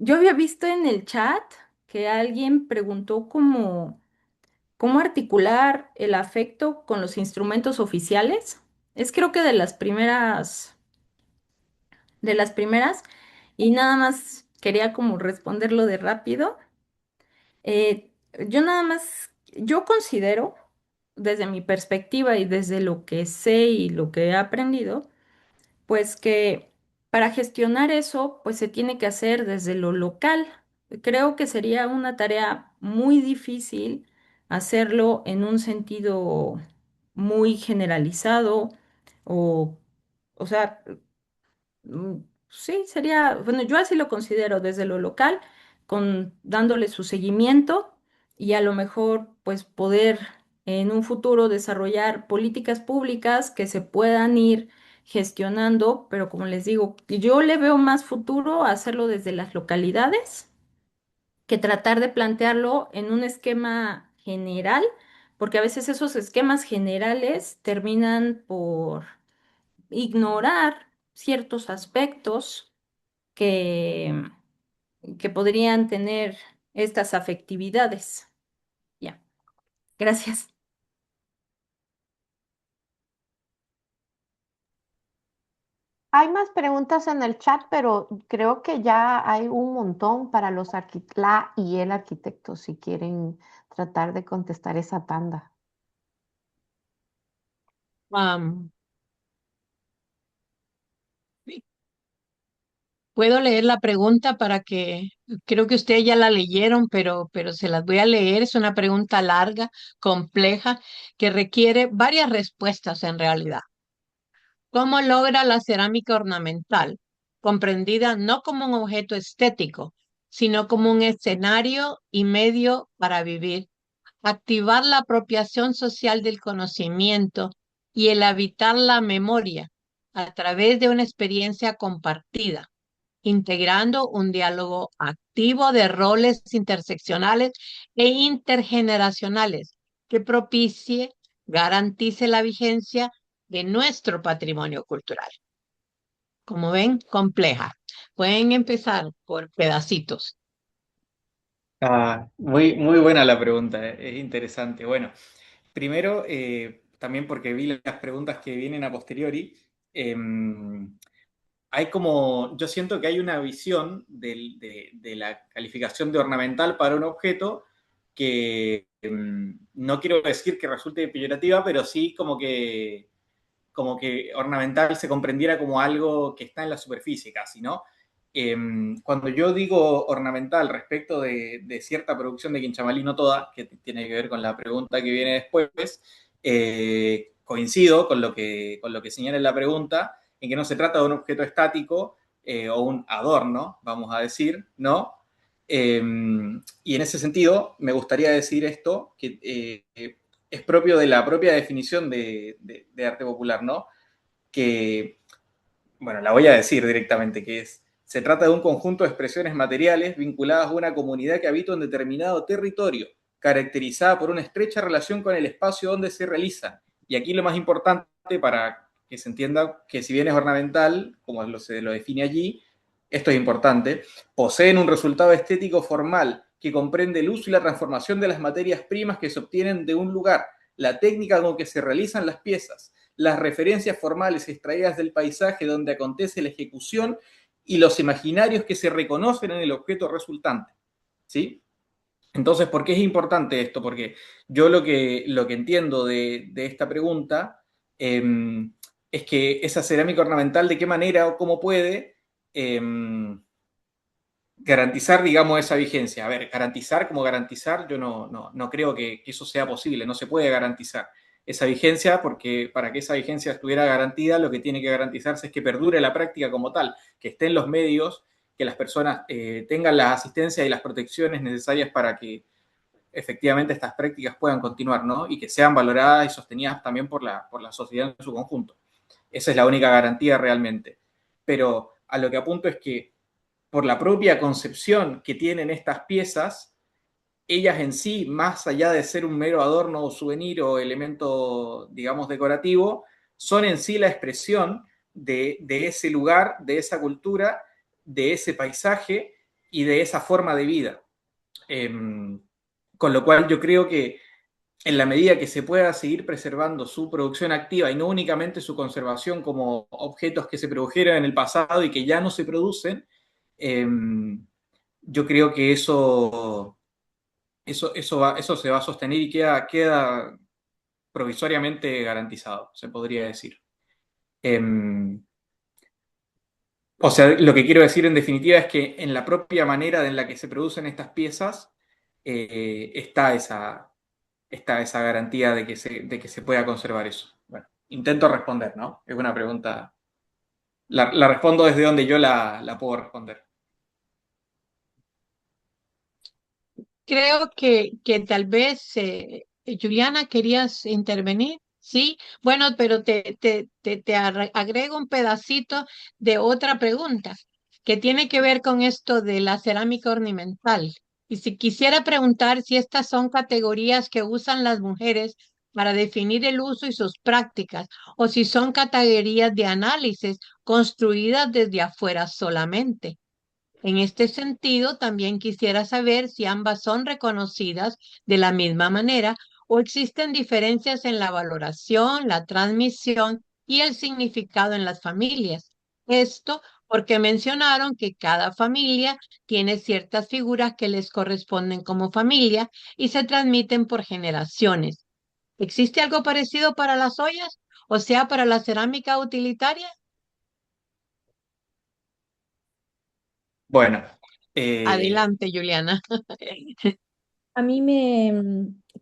había visto en el chat que alguien preguntó cómo articular el afecto con los instrumentos oficiales. Es creo que de las primeras, y nada más quería como responderlo de rápido. Yo considero, desde mi perspectiva y desde lo que sé y lo que he aprendido, pues que para gestionar eso, pues se tiene que hacer desde lo local. Creo que sería una tarea muy difícil hacerlo en un sentido muy generalizado o, o sea, sí, sería, bueno, yo así lo considero desde lo local, dándole su seguimiento y a lo mejor pues poder en un futuro desarrollar políticas públicas que se puedan ir gestionando, pero como les digo, yo le veo más futuro a hacerlo desde las localidades que tratar de plantearlo en un esquema general, porque a veces esos esquemas generales terminan por ignorar ciertos aspectos que, que podrían tener estas afectividades. Ya, gracias. Hay más preguntas en el chat, pero creo que ya hay un montón para la y el arquitecto, si quieren tratar de contestar esa tanda. Am, Puedo leer la pregunta para que, creo que ustedes ya la leyeron, pero se las voy a leer. Es una pregunta larga, compleja, que requiere varias respuestas en realidad. ¿Cómo logra la cerámica ornamental, comprendida no como un objeto estético, sino como un escenario y medio para vivir, activar la apropiación social del conocimiento y el habitar la memoria a través de una experiencia compartida, integrando un diálogo activo de roles interseccionales e intergeneracionales que propicie, garantice la vigencia de nuestro patrimonio cultural? Como ven, compleja. Pueden empezar por pedacitos. Muy, muy buena la pregunta, es interesante. Bueno, primero, también porque vi las preguntas que vienen a posteriori, hay como, yo siento que hay una visión de la calificación de ornamental para un objeto que no quiero decir que resulte peyorativa, pero sí como que ornamental se comprendiera como algo que está en la superficie casi, ¿no? Cuando yo digo ornamental respecto de cierta producción de Quinchamalí, no toda, que tiene que ver con la pregunta que viene después, Coincido con lo que señala en la pregunta, en que no se trata de un objeto estático o un adorno, vamos a decir, ¿no? Y en ese sentido, me gustaría decir esto, que es propio de la propia definición de arte popular, ¿no? Que, bueno, la voy a decir directamente, que es, se trata de un conjunto de expresiones materiales vinculadas a una comunidad que habita un determinado territorio, caracterizada por una estrecha relación con el espacio donde se realizan. Y aquí lo más importante para que se entienda que si bien es ornamental, como se lo define allí, esto es importante, poseen un resultado estético formal que comprende el uso y la transformación de las materias primas que se obtienen de un lugar, la técnica con que se realizan las piezas, las referencias formales extraídas del paisaje donde acontece la ejecución y los imaginarios que se reconocen en el objeto resultante. ¿Sí? Entonces, ¿por qué es importante esto? Porque yo lo que entiendo de esta pregunta es que esa cerámica ornamental, ¿de qué manera o cómo puede eh, garantizar, digamos, esa vigencia? A ver, garantizar como garantizar, yo no creo que eso sea posible, no se puede garantizar esa vigencia porque para que esa vigencia estuviera garantida, lo que tiene que garantizarse es que perdure la práctica como tal, que estén los medios, que las personas tengan las asistencias y las protecciones necesarias para que efectivamente estas prácticas puedan continuar, ¿no? Y que sean valoradas y sostenidas también por la sociedad en su conjunto. Esa es la única garantía realmente. Pero a lo que apunto es que por la propia concepción que tienen estas piezas, ellas en sí, más allá de ser un mero adorno o souvenir o elemento, digamos, decorativo, son en sí la expresión de ese lugar, de esa cultura, de ese paisaje y de esa forma de vida. Eh, con lo cual yo creo que en la medida que se pueda seguir preservando su producción activa y no únicamente su conservación como objetos que se produjeron en el pasado y que ya no se producen, eh, yo creo que eso se va a sostener y queda provisoriamente garantizado, se podría decir. Eh, o sea, lo que quiero decir en definitiva es que en la propia manera en la que se producen estas piezas está esa garantía de que se pueda conservar eso. Bueno, intento responder, ¿no? Es una pregunta. La respondo desde donde yo la puedo responder. Creo que tal vez, Juliana, querías intervenir. Sí, bueno, pero agrego un pedacito de otra pregunta que tiene que ver con esto de la cerámica ornamental. Y si quisiera preguntar si estas son categorías que usan las mujeres para definir el uso y sus prácticas, o si son categorías de análisis construidas desde afuera solamente. En este sentido, también quisiera saber si ambas son reconocidas de la misma manera o existen diferencias en la valoración, la transmisión y el significado en las familias. Esto porque mencionaron que cada familia tiene ciertas figuras que les corresponden como familia y se transmiten por generaciones. ¿Existe algo parecido para las ollas? O sea, para la cerámica utilitaria. Bueno, Adelante, Juliana. A mí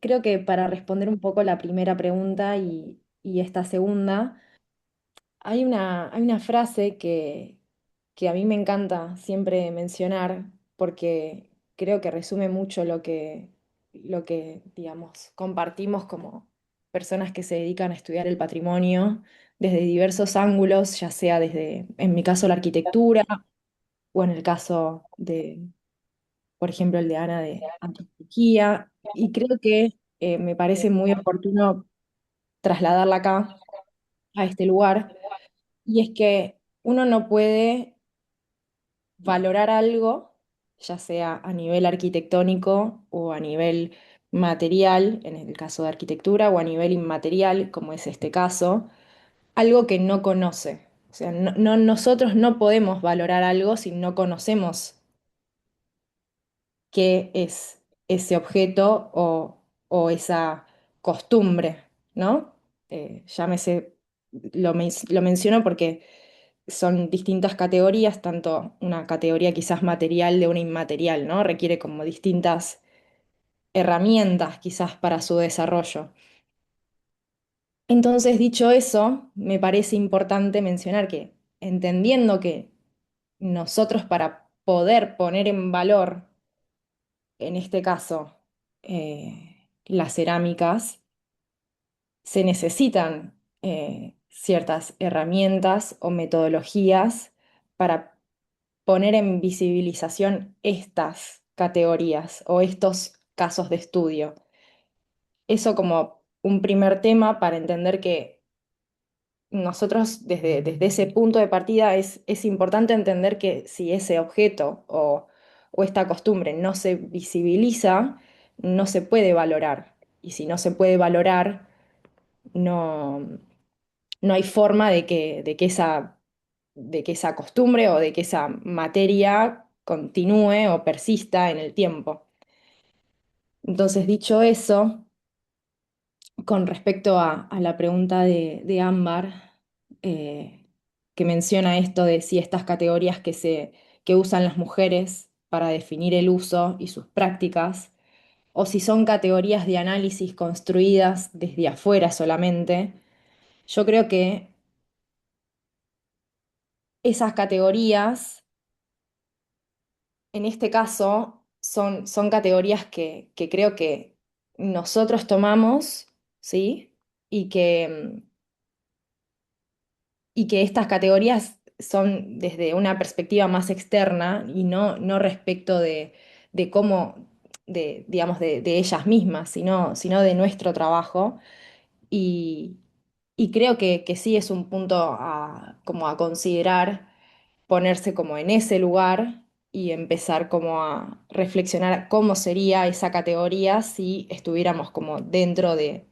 creo que para responder un poco la primera pregunta y esta segunda, hay una frase que a mí me encanta siempre mencionar porque creo que resume mucho lo que, digamos, compartimos como personas que se dedican a estudiar el patrimonio desde diversos ángulos, ya sea desde, en mi caso, la arquitectura o en el caso de, por ejemplo, el de Ana de antropología. Y creo que me parece muy oportuno trasladarla acá, a este lugar, y es que uno no puede valorar algo, ya sea a nivel arquitectónico o a nivel material, en el caso de arquitectura, o a nivel inmaterial, como es este caso, algo que no conoce. O sea, nosotros no podemos valorar algo si no conocemos qué es ese objeto o esa costumbre, ¿no? Llámese, lo menciono porque son distintas categorías, tanto una categoría quizás material de una inmaterial, ¿no? Requiere como distintas herramientas quizás para su desarrollo. Entonces, dicho eso, me parece importante mencionar que entendiendo que nosotros para poder poner en valor, en este caso, las cerámicas, se necesitan ciertas herramientas o metodologías para poner en visibilización estas categorías o estos casos de estudio. Eso como un primer tema para entender que nosotros desde ese punto de partida es importante entender que si ese objeto o esta costumbre no se visibiliza, no se puede valorar. Y si no se puede valorar, no, no hay forma de que esa costumbre o de que esa materia continúe o persista en el tiempo. Entonces, dicho eso, con respecto a la pregunta de Ámbar, eh, que menciona esto de si estas categorías que usan las mujeres para definir el uso y sus prácticas, o si son categorías de análisis construidas desde afuera solamente, yo creo que esas categorías, en este caso, son categorías que creo que nosotros tomamos, ¿sí? Y que estas categorías son desde una perspectiva más externa y no respecto de cómo, digamos, de ellas mismas, sino de nuestro trabajo. Y, y creo que sí es un punto como a considerar ponerse como en ese lugar y empezar como a reflexionar cómo sería esa categoría si estuviéramos como dentro de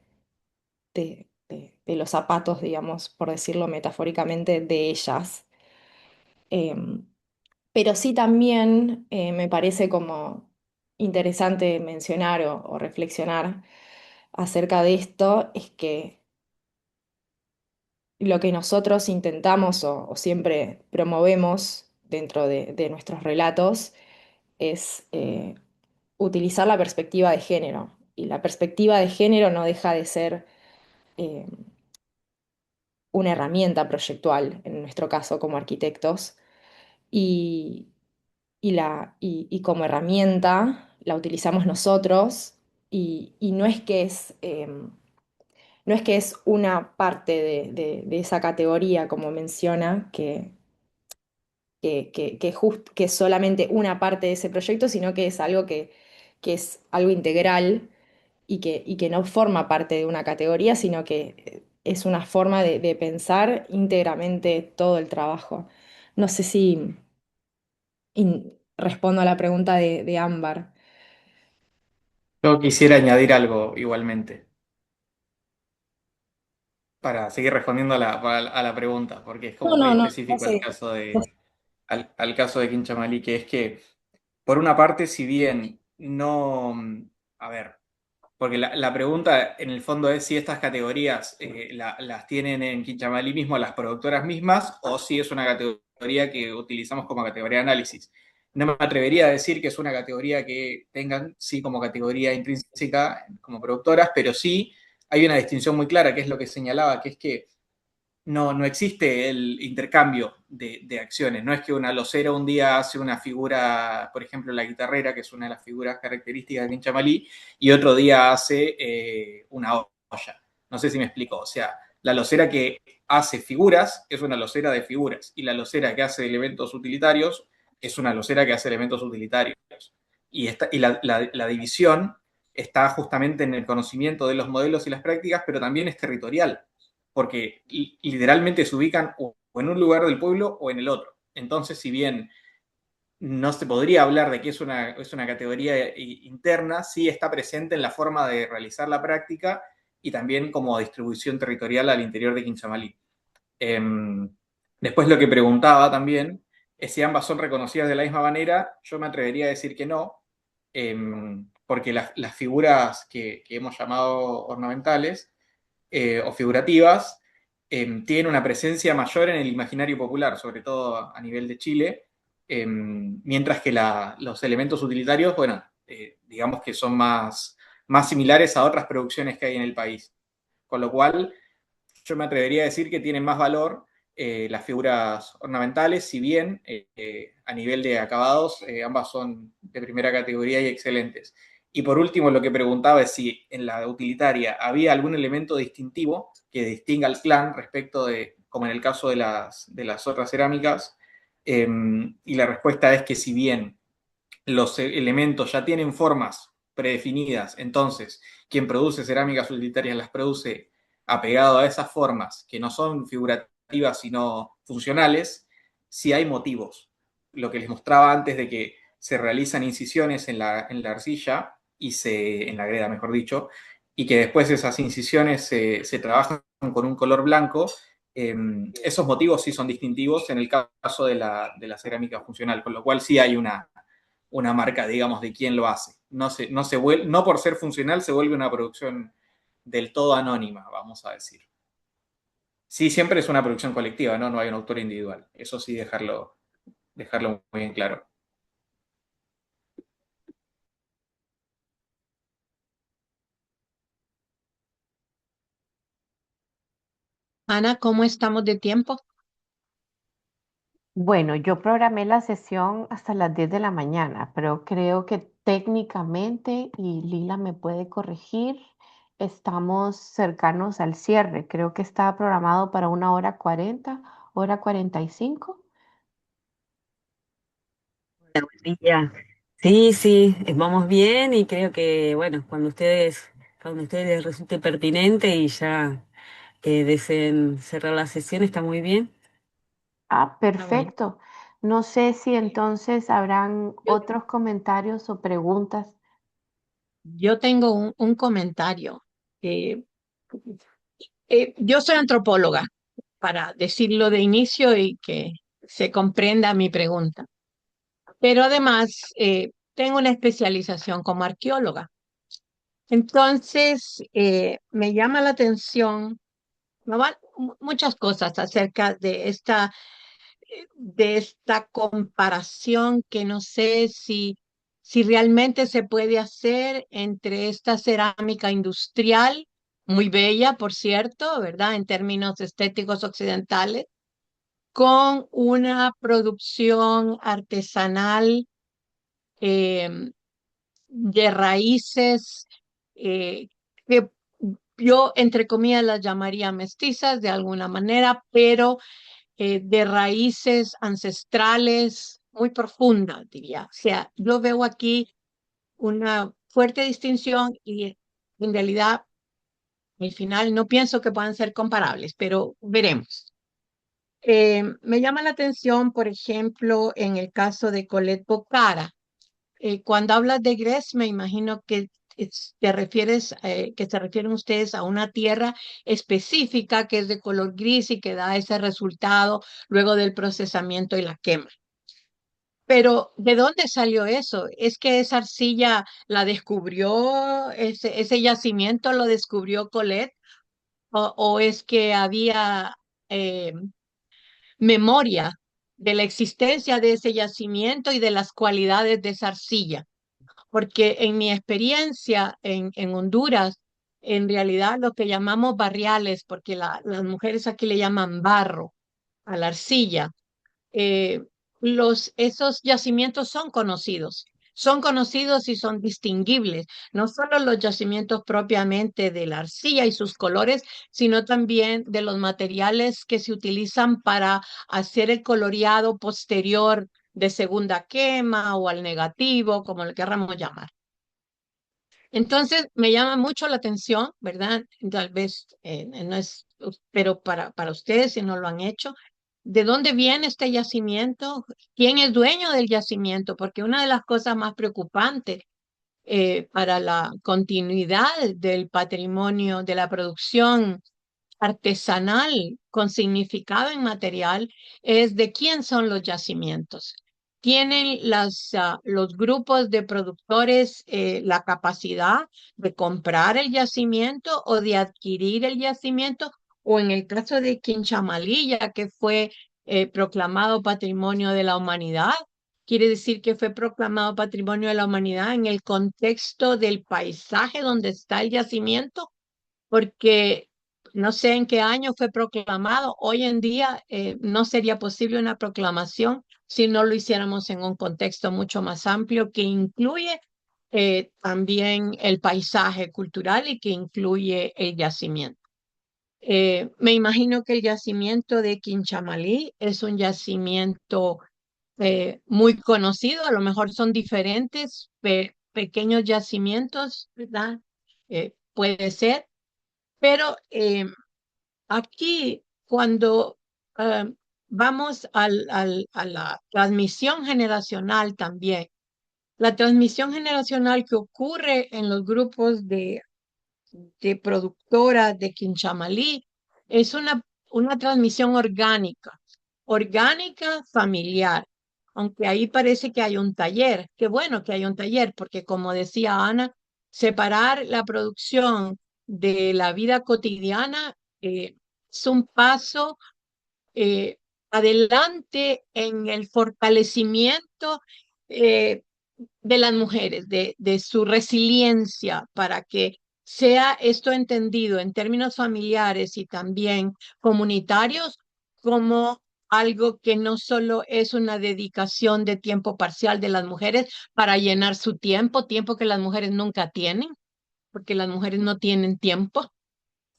los zapatos, digamos, por decirlo metafóricamente, de ellas. Em, pero sí también me parece como interesante mencionar o reflexionar acerca de esto, es que lo que nosotros intentamos o siempre promovemos dentro de nuestros relatos es utilizar la perspectiva de género. Y la perspectiva de género no deja de ser eh, una herramienta proyectual, en nuestro caso como arquitectos, y, y como herramienta la utilizamos nosotros y no es que es una parte de esa categoría, como menciona, que es solamente una parte de ese proyecto, sino que es algo que es algo integral y que no forma parte de una categoría, sino que es una forma de pensar íntegramente todo el trabajo. No sé si respondo a la pregunta de Ámbar. Yo quisiera añadir algo igualmente para seguir respondiendo a la pregunta, porque es No, como muy no, no, no específico sé. al caso de Quinchamalí, que es que, por una parte, si bien no, a ver, porque la pregunta en el fondo es si estas categorías las tienen en Quinchamalí mismo las productoras mismas o si es una categoría que utilizamos como categoría de análisis. No me atrevería a decir que es una categoría que tengan, sí, como categoría intrínseca como productoras, pero sí hay una distinción muy clara, que es lo que señalaba, que es que no existe el intercambio de acciones. No es que una losera un día hace una figura, por ejemplo, la guitarrera, que es una de las figuras características de Quinchamalí, y otro día hace una olla. No sé si me explico. O sea, la losera que hace figuras es una losera de figuras, y la losera que hace elementos utilitarios es una losera que hace elementos utilitarios. Y la división está justamente en el conocimiento de los modelos y las prácticas, pero también es territorial porque literalmente se ubican o en un lugar del pueblo o en el otro. Entonces, si bien no se podría hablar de que es una categoría interna, sí está presente en la forma de realizar la práctica y también como distribución territorial al interior de Quinchamalí. Eh, Después lo que preguntaba también es si ambas son reconocidas de la misma manera. Yo me atrevería a decir que no, eh, porque las figuras que hemos llamado ornamentales o figurativas, tienen una presencia mayor en el imaginario popular, sobre todo a nivel de Chile, mientras que los elementos utilitarios, bueno, digamos que son más similares a otras producciones que hay en el país. Con lo cual, yo me atrevería a decir que tienen más valor las figuras ornamentales, si bien a nivel de acabados ambas son de primera categoría y excelentes. Y por último, lo que preguntaba es si en la utilitaria había algún elemento distintivo que distinga al clan respecto de, como en el caso de las otras cerámicas, y la respuesta es que si bien los elementos ya tienen formas predefinidas, entonces quien produce cerámicas utilitarias las produce apegado a esas formas que no son figurativas sino funcionales, si hay motivos. Lo que les mostraba antes de que se realizan incisiones en la arcilla, en la greda mejor dicho, y que después esas incisiones se trabajan con un color blanco, esos motivos sí son distintivos en el caso de la cerámica funcional, con lo cual sí hay una marca, digamos, de quién lo hace. No por ser funcional se vuelve una producción del todo anónima, vamos a decir. Sí, siempre es una producción colectiva, ¿no? No hay un autor individual. Eso sí, dejarlo muy bien claro. Ana, ¿cómo estamos de tiempo? Bueno, yo programé la sesión hasta las 10 de la mañana, pero creo que técnicamente, y Lila me puede corregir, estamos cercanos al cierre. Creo que está programado para 1 hora 40, hora 45. Ya. Sí, sí, vamos bien y creo que, bueno, cuando a ustedes les resulte pertinente y ya deseen cerrar la sesión, está muy bien. Ah, Ah, bueno. perfecto. No sé si entonces habrán Yo, otros comentarios o preguntas. yo tengo un comentario. Eh, yo soy antropóloga, para decirlo de inicio y que se comprenda mi pregunta. Pero además tengo una especialización como arqueóloga. Entonces, me llama la atención muchas cosas acerca de esta comparación que no sé si realmente se puede hacer entre esta cerámica industrial, muy bella, por cierto, ¿verdad? En términos estéticos occidentales, con una producción artesanal eh, de raíces eh, que yo, entre comillas, las llamaría mestizas de alguna manera, pero de raíces ancestrales muy profundas, diría. O sea, yo veo aquí una fuerte distinción y en realidad al final no pienso que puedan ser comparables, pero veremos. Me llama la atención, por ejemplo, en el caso de Colette Bocara. Cuando hablas de Gres, me imagino que te refieres, que se refieren ustedes a una tierra específica que es de color gris y que da ese resultado luego del procesamiento y la quema. Pero, ¿de dónde salió eso? ¿Es que esa arcilla la descubrió, ese yacimiento lo descubrió Colette? O es que había eh, memoria de la existencia de ese yacimiento y de las cualidades de esa arcilla? Porque en mi experiencia en Honduras, en realidad lo que llamamos barriales, porque las mujeres aquí le llaman barro a la arcilla, eh, esos yacimientos son conocidos y son distinguibles, no solo los yacimientos propiamente de la arcilla y sus colores, sino también de los materiales que se utilizan para hacer el coloreado posterior de segunda quema o al negativo, como le querramos llamar. Entonces, me llama mucho la atención, ¿verdad? Tal vez no es, pero para ustedes, si no lo han hecho, ¿de dónde viene este yacimiento? ¿Quién es dueño del yacimiento? Porque una de las cosas más preocupantes para la continuidad del patrimonio, de la producción artesanal con significado inmaterial es de quién son los yacimientos. ¿Tienen los grupos de productores la capacidad de comprar el yacimiento o de adquirir el yacimiento? O en el caso de Quinchamalilla, que fue proclamado Patrimonio de la Humanidad, quiere decir que fue proclamado Patrimonio de la Humanidad en el contexto del paisaje donde está el yacimiento, porque no sé en qué año fue proclamado. Hoy en día no sería posible una proclamación si no lo hiciéramos en un contexto mucho más amplio que incluye también el paisaje cultural y que incluye el yacimiento. Me imagino que el yacimiento de Quinchamalí es un yacimiento muy conocido, a lo mejor son diferentes pequeños yacimientos, ¿verdad? Puede ser, pero aquí cuando eh, vamos a la transmisión generacional también, la transmisión generacional que ocurre en los grupos de productoras de Quinchamalí es una transmisión orgánica, orgánica familiar, aunque ahí parece que hay un taller. Qué bueno que hay un taller, porque como decía Ana, separar la producción de la vida cotidiana es un paso eh, adelante en el fortalecimiento eh, de las mujeres, de su resiliencia para que sea esto entendido en términos familiares y también comunitarios como algo que no solo es una dedicación de tiempo parcial de las mujeres para llenar su tiempo, tiempo que las mujeres nunca tienen, porque las mujeres no tienen tiempo,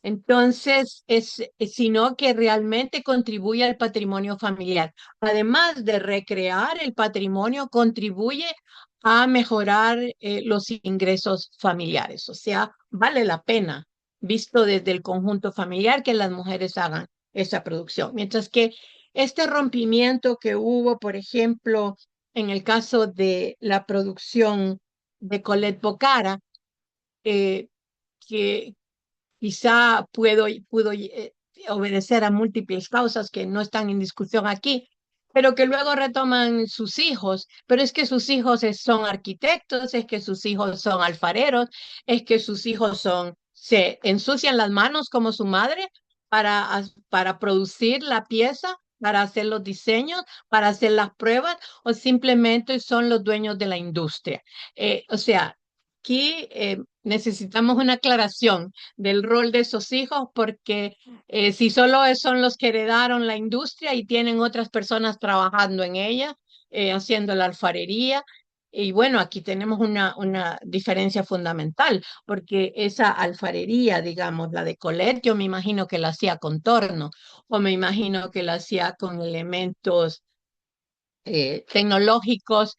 entonces, sino que realmente contribuye al patrimonio familiar. Además de recrear el patrimonio, contribuye a mejorar los ingresos familiares. O sea, vale la pena, visto desde el conjunto familiar, que las mujeres hagan esa producción. Mientras que este rompimiento que hubo, por ejemplo, en el caso de la producción de Colette Bocara, eh, que quizá pudo obedecer a múltiples causas que no están en discusión aquí, pero que luego retoman sus hijos. Pero es que sus hijos son arquitectos, es que sus hijos son alfareros, es que sus hijos se ensucian las manos como su madre para producir la pieza, para hacer los diseños, para hacer las pruebas, o simplemente son los dueños de la industria. O sea, aquí necesitamos una aclaración del rol de esos hijos, porque si solo son los que heredaron la industria y tienen otras personas trabajando en ella, haciendo la alfarería, y bueno, aquí tenemos una diferencia fundamental, porque esa alfarería, digamos, la de Colette, yo me imagino que la hacía con torno, o me imagino que la hacía con elementos tecnológicos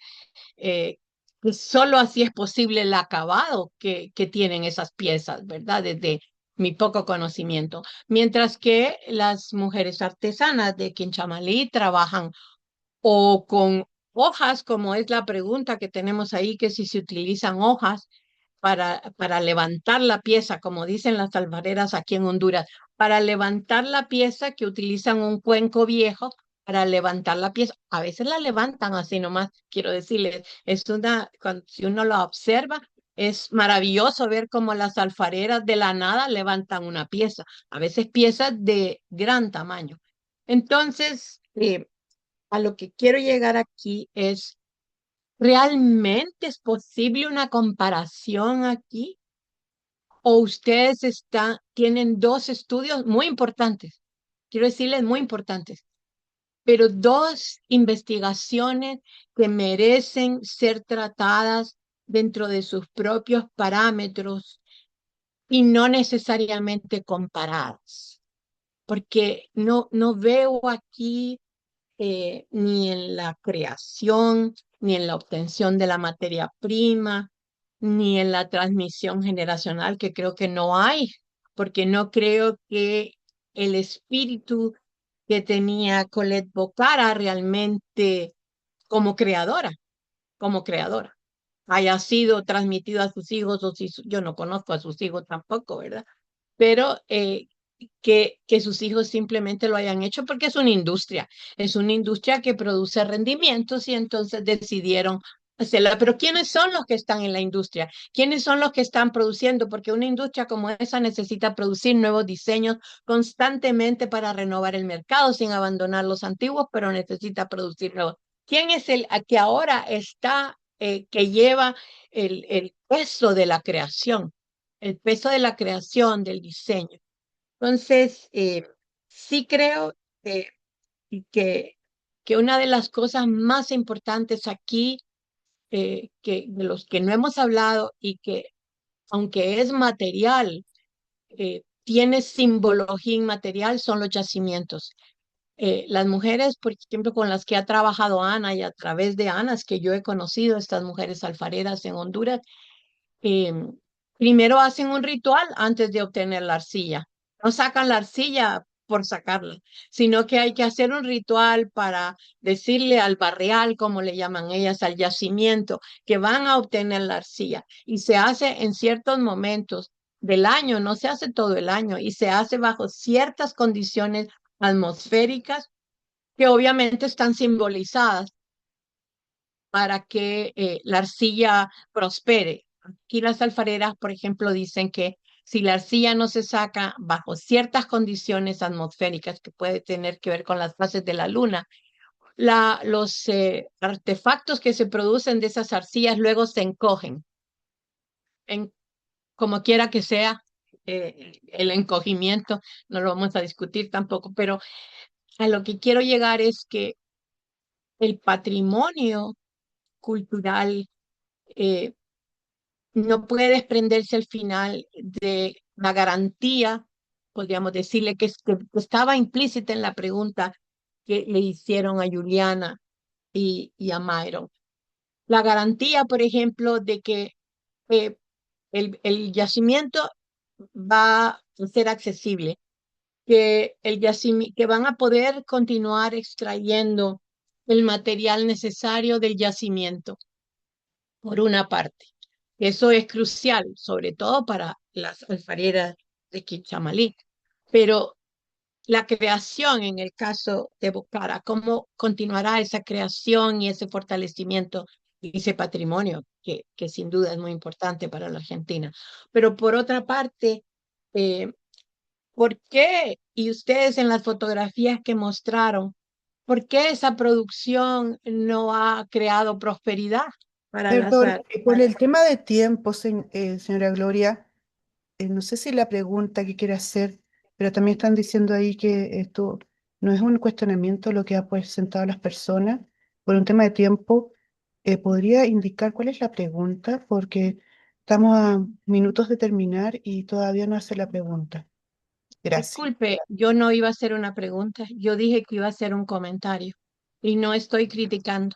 pues solo así es posible el acabado que tienen esas piezas, ¿verdad? Desde mi poco conocimiento. Mientras que las mujeres artesanas de Quinchamalí trabajan o con hojas, como es la pregunta que tenemos ahí, que si se utilizan hojas para levantar la pieza, como dicen las alfareras aquí en Honduras, para levantar la pieza que utilizan un cuenco viejo para levantar la pieza. A veces la levantan así nomás, quiero decirles, si uno lo observa, es maravilloso ver cómo las alfareras de la nada levantan una pieza, a veces piezas de gran tamaño. Entonces, a lo que quiero llegar aquí es, ¿realmente es posible una comparación aquí? ¿O ustedes tienen dos estudios muy importantes? Quiero decirles muy importantes, pero dos investigaciones que merecen ser tratadas dentro de sus propios parámetros y no necesariamente comparadas, porque no veo aquí ni en la creación, ni en la obtención de la materia prima, ni en la transmisión generacional, que creo que no hay, porque no creo que el espíritu que tenía Colette Bocara realmente como creadora, como creadora, haya sido transmitido a sus hijos, o si yo no conozco a sus hijos tampoco, ¿verdad? Pero que sus hijos simplemente lo hayan hecho porque es una industria que produce rendimientos y entonces decidieron hacerla. Pero ¿quiénes son los que están en la industria? ¿Quiénes son los que están produciendo? Porque una industria como esa necesita producir nuevos diseños constantemente para renovar el mercado sin abandonar los antiguos, pero necesita producir nuevos. ¿Quién es el que ahora está, que lleva el peso de la creación? El peso de la creación, del diseño. Entonces, sí creo eh, que, que una de las cosas más importantes aquí, que de los que no hemos hablado y que aunque es material, tiene simbología inmaterial, son los yacimientos. Las mujeres, por ejemplo, con las que ha trabajado Ana y a través de Ana es que yo he conocido estas mujeres alfareras en Honduras, eh, primero hacen un ritual antes de obtener la arcilla. No sacan la arcilla por sacarla, sino que hay que hacer un ritual para decirle al barrial, como le llaman ellas, al yacimiento, que van a obtener la arcilla. Y se hace en ciertos momentos del año, no se hace todo el año, y se hace bajo ciertas condiciones atmosféricas que obviamente están simbolizadas para que la arcilla prospere. Aquí las alfareras, por ejemplo, dicen que si la arcilla no se saca bajo ciertas condiciones atmosféricas que puede tener que ver con las fases de la luna, los artefactos que se producen de esas arcillas luego se encogen, en, como quiera que sea. El encogimiento no lo vamos a discutir tampoco, pero a lo que quiero llegar es que el patrimonio cultural eh, no puede desprenderse al final de la garantía, podríamos decirle que estaba implícita en la pregunta que le hicieron a Juliana y a Myron. La garantía, por ejemplo, de que eh, el yacimiento va a ser accesible, que van a poder continuar extrayendo el material necesario del yacimiento por una parte. Eso es crucial, sobre todo para las alfareras de Quinchamalí. Pero la creación en el caso de Bocara, ¿cómo continuará esa creación y ese fortalecimiento y ese patrimonio que sin duda es muy importante para la Argentina? Pero por otra parte, eh, ¿por qué? Y ustedes en las fotografías que mostraron, ¿por qué esa producción no ha creado prosperidad para las... Perdón, por el tema de tiempo, señora Gloria, no sé si la pregunta que quiere hacer, pero también están diciendo ahí que esto no es un cuestionamiento lo que ha presentado las personas. Por un tema de tiempo, ¿podría indicar cuál es la pregunta? Porque estamos a minutos de terminar y todavía no hace la pregunta. Gracias. Disculpe, yo no iba a hacer una pregunta, yo dije que iba a hacer un comentario y no estoy criticando.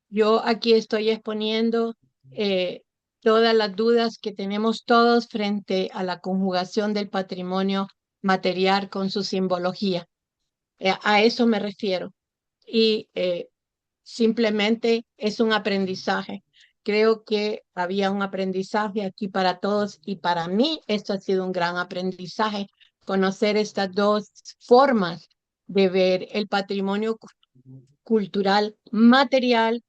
Yo aquí estoy exponiendo eh, todas las dudas que tenemos todos frente a la conjugación del patrimonio material con su simbología. A eso me refiero. Y simplemente es un aprendizaje. Creo que había un aprendizaje aquí para todos y para mí esto ha sido un gran aprendizaje, conocer estas dos formas de ver el patrimonio cultural material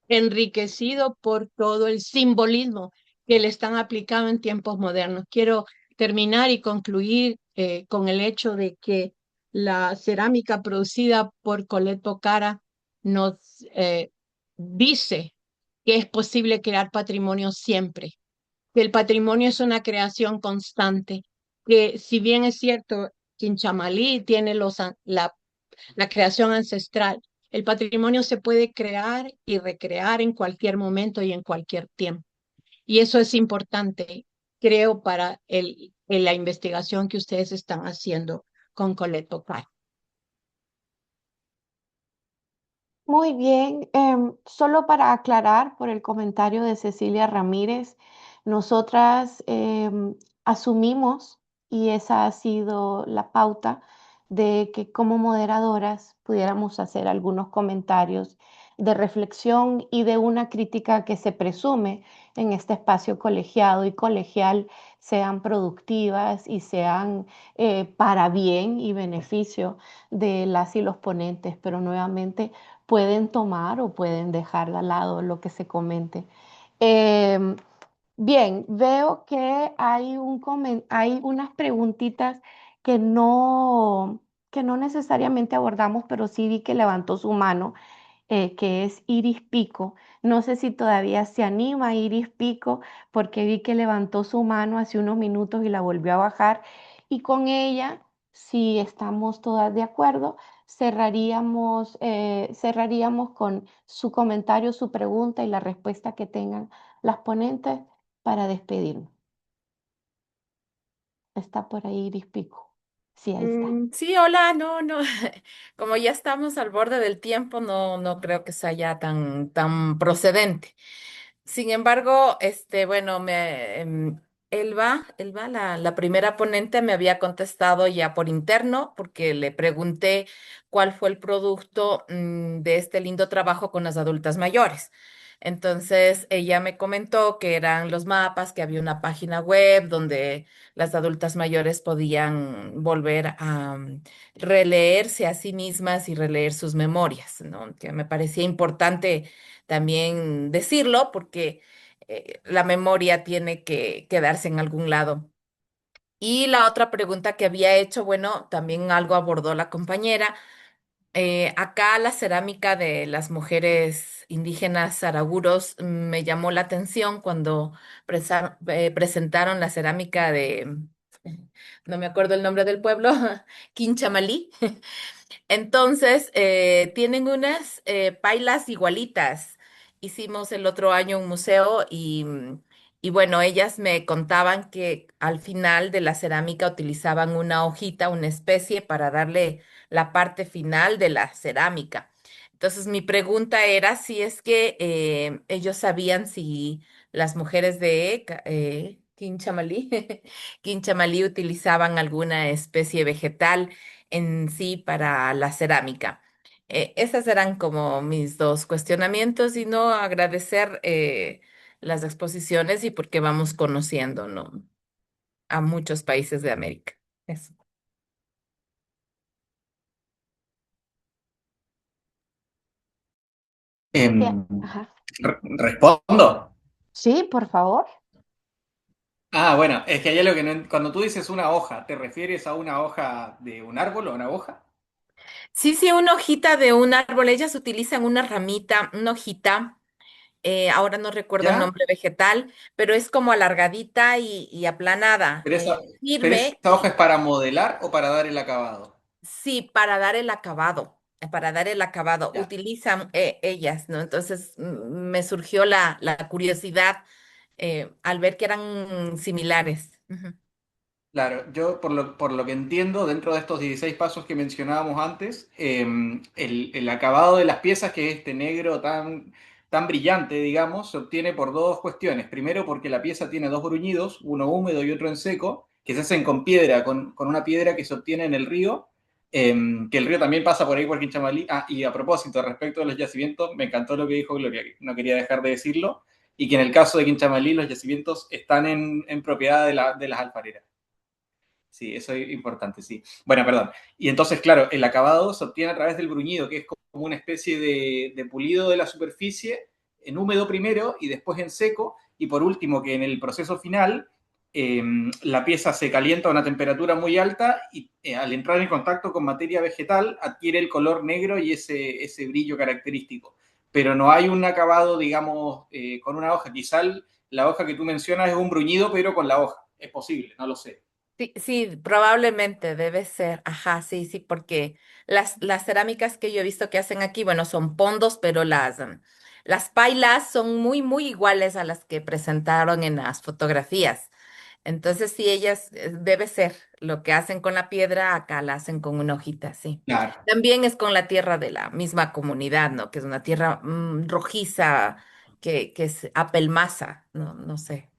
enriquecido por todo el simbolismo que le están aplicando en tiempos modernos. Quiero terminar y concluir con el hecho de que la cerámica producida por Colette Bocara nos dice que es posible crear patrimonio siempre, que el patrimonio es una creación constante, que si bien es cierto, Quinchamalí tiene la creación ancestral. El patrimonio se puede crear y recrear en cualquier momento y en cualquier tiempo. Y eso es importante, creo, para la investigación que ustedes están haciendo con Colette Bocar. Muy bien, solo para aclarar por el comentario de Cecilia Ramírez, nosotras asumimos, y esa ha sido la pauta, de que como moderadoras pudiéramos hacer algunos comentarios de reflexión y de una crítica que se presume en este espacio colegiado y colegial sean productivas y sean para bien y beneficio de las y los ponentes, pero nuevamente pueden tomar o pueden dejar de lado lo que se comente. Em, Bien, veo que hay unas preguntitas que no necesariamente abordamos, pero sí vi que levantó su mano, que es Iris Pico. No sé si todavía se anima Iris Pico, porque vi que levantó su mano hace unos minutos y la volvió a bajar. y con ella, si estamos todas de acuerdo, cerraríamos con su comentario, su pregunta y la respuesta que tengan las ponentes para despedirnos. Está por ahí Iris Pico. Sí, ahí está. Sí, hola, no, como ya estamos al borde del tiempo, no creo que sea ya tan procedente. Sin embargo, bueno, Elba, la primera ponente, me había contestado ya por interno, porque le pregunté cuál fue el producto, de este lindo trabajo con las adultas mayores. Entonces, ella me comentó que eran los mapas, que había una página web donde las adultas mayores podían volver a releerse a sí mismas y releer sus memorias, ¿no? Que me parecía importante también decirlo porque la memoria tiene que quedarse en algún lado. Y la otra pregunta que había hecho, bueno, también algo abordó la compañera. Acá la cerámica de las mujeres indígenas saraguros, me llamó la atención cuando presentaron la cerámica de, no me acuerdo el nombre del pueblo, Quinchamalí. Entonces, tienen unas pailas igualitas. Hicimos el otro año un museo y bueno, ellas me contaban que al final de la cerámica utilizaban una hojita, una especie para darle la parte final de la cerámica. Entonces, mi pregunta era si es que ellos sabían si las mujeres de Quinchamalí, Quinchamalí utilizaban alguna especie vegetal en sí para la cerámica. Esas eran como mis dos cuestionamientos y no agradecer las exposiciones y porque vamos conociendo, ¿no? A muchos países de América. Eso. Sí, Em, ajá. ¿Respondo? Sí, por favor. Ah, bueno, es que hay algo que cuando tú dices una hoja, ¿te refieres a una hoja de un árbol o una hoja? Sí, sí, una hojita de un árbol. Ellas utilizan una ramita, una hojita. Ahora no recuerdo el ¿Ya? nombre vegetal, pero es como alargadita y aplanada, Pero esa, pero esa firme. hoja es para modelar o para dar el acabado. Sí, para dar el acabado, Ya. utilizan ellas, ¿no? Entonces, me surgió la curiosidad al ver que eran similares. Ujú. Claro, yo por lo que entiendo, dentro de estos 16 pasos que mencionábamos antes, el acabado de las piezas, que es este negro tan brillante, digamos, se obtiene por dos cuestiones. Primero, porque la pieza tiene dos bruñidos, uno húmedo y otro en seco, que se hacen con piedra, con una piedra que se obtiene en el río, que el río también pasa por ahí por Quinchamalí. Ah, y a propósito, respecto a los yacimientos, me encantó lo que dijo Gloria, que no quería dejar de decirlo, y que en el caso de Quinchamalí los yacimientos están en propiedad de las alfareras. Sí, eso es importante, sí. Bueno, perdón. Y entonces, claro, el acabado se obtiene a través del bruñido, que es como una especie de pulido de la superficie, en húmedo primero y después en seco. Y por último, que en el proceso final, eh, la pieza se calienta a una temperatura muy alta y al entrar en contacto con materia vegetal adquiere el color negro y ese brillo característico. Pero no hay un acabado, digamos, con una hoja. Quizá la hoja que tú mencionas es un bruñido, pero con la hoja. Es posible, no lo sé. Sí, sí, probablemente debe ser. Ajá, sí, sí, porque las cerámicas que yo he visto que hacen aquí, bueno, son pondos, pero las pailas son muy iguales a las que presentaron en las fotografías. Entonces, sí, ellas debe ser lo que hacen con la piedra, acá la hacen con una hojita, sí. Claro. También es con la tierra de la misma comunidad, ¿no? Que es una tierra rojiza, que es apelmaza, no sé.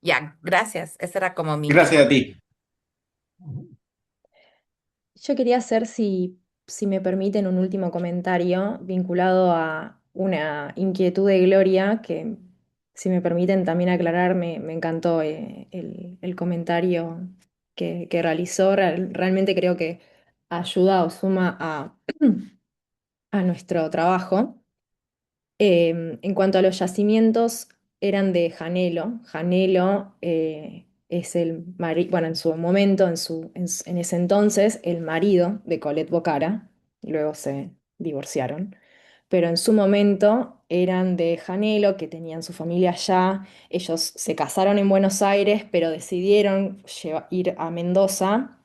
Ya, gracias. Esa era como mi inquietud. Gracias a ti. Yo quería hacer, si me permiten, un último comentario vinculado a una inquietud de Gloria, que si me permiten también aclarar, me encantó el comentario que realizó. Realmente creo que ayuda o suma a nuestro trabajo. En cuanto a los yacimientos, eran de Janelo. Janelo es el marido, bueno, en su momento, en ese entonces, el marido de Colette Bocara. Luego se divorciaron. pero en su momento eran de Janelo, que tenían su familia allá. Ellos se casaron en Buenos Aires, pero decidieron ir a Mendoza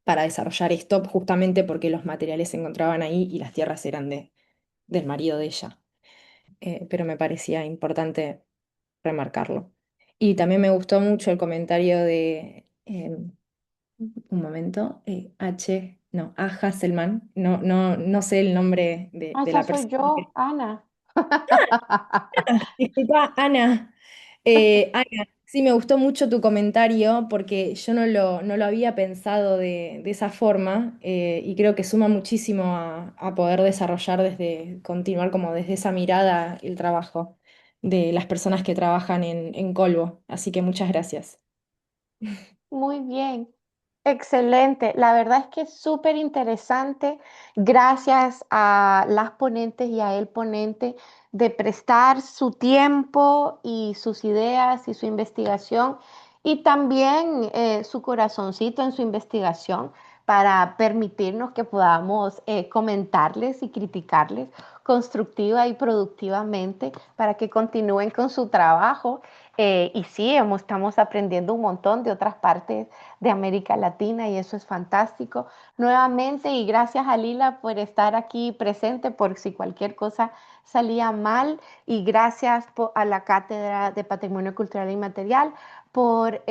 para desarrollar esto justamente porque los materiales se encontraban ahí y las tierras eran del marido de ella. Pero me parecía importante remarcarlo. Y también me gustó mucho el comentario de, un momento, no, A. Hasselman, no sé el nombre Ah, de esa la soy persona. yo, Ana. Disculpa, Ana. Ana, sí, me gustó mucho tu comentario porque yo no lo había pensado de esa forma, y creo que suma muchísimo a poder desarrollar continuar como desde esa mirada el trabajo de las personas que trabajan en Colvo. Así que muchas gracias. Muy bien, excelente. La verdad es que es súper interesante. Gracias a las ponentes y a el ponente de prestar su tiempo y sus ideas y su investigación y también su corazoncito en su investigación para permitirnos que podamos comentarles y criticarles constructiva y productivamente para que continúen con su trabajo. Y sí, estamos aprendiendo un montón de otras partes de América Latina y eso es fantástico. Nuevamente, y gracias a Lila por estar aquí presente por si cualquier cosa salía mal. Y gracias a la Cátedra de Patrimonio Cultural e Inmaterial por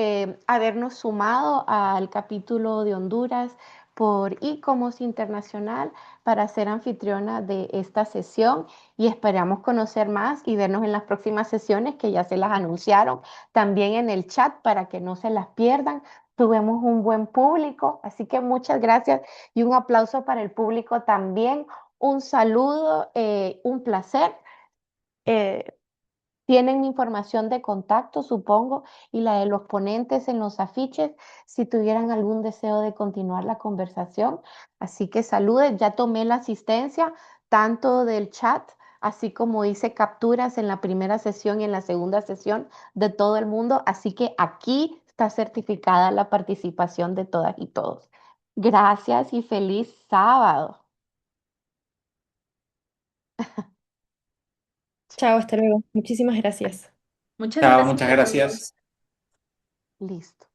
habernos sumado al capítulo de Honduras por ICOMOS Internacional para ser anfitriona de esta sesión y esperamos conocer más y vernos en las próximas sesiones que ya se las anunciaron también en el chat para que no se las pierdan. Tuvimos un buen público, así que muchas gracias y un aplauso para el público también. Un saludo, un placer. Eh, Tienen mi información de contacto, supongo, y la de los ponentes en los afiches, si tuvieran algún deseo de continuar la conversación. Así que saludes, ya tomé la asistencia tanto del chat, así como hice capturas en la primera sesión y en la segunda sesión de todo el mundo. Así que aquí está certificada la participación de todas y todos. Gracias y feliz sábado. Chao, hasta luego. Muchísimas gracias. Muchas Chao, gracias muchas a gracias. todos. Listo.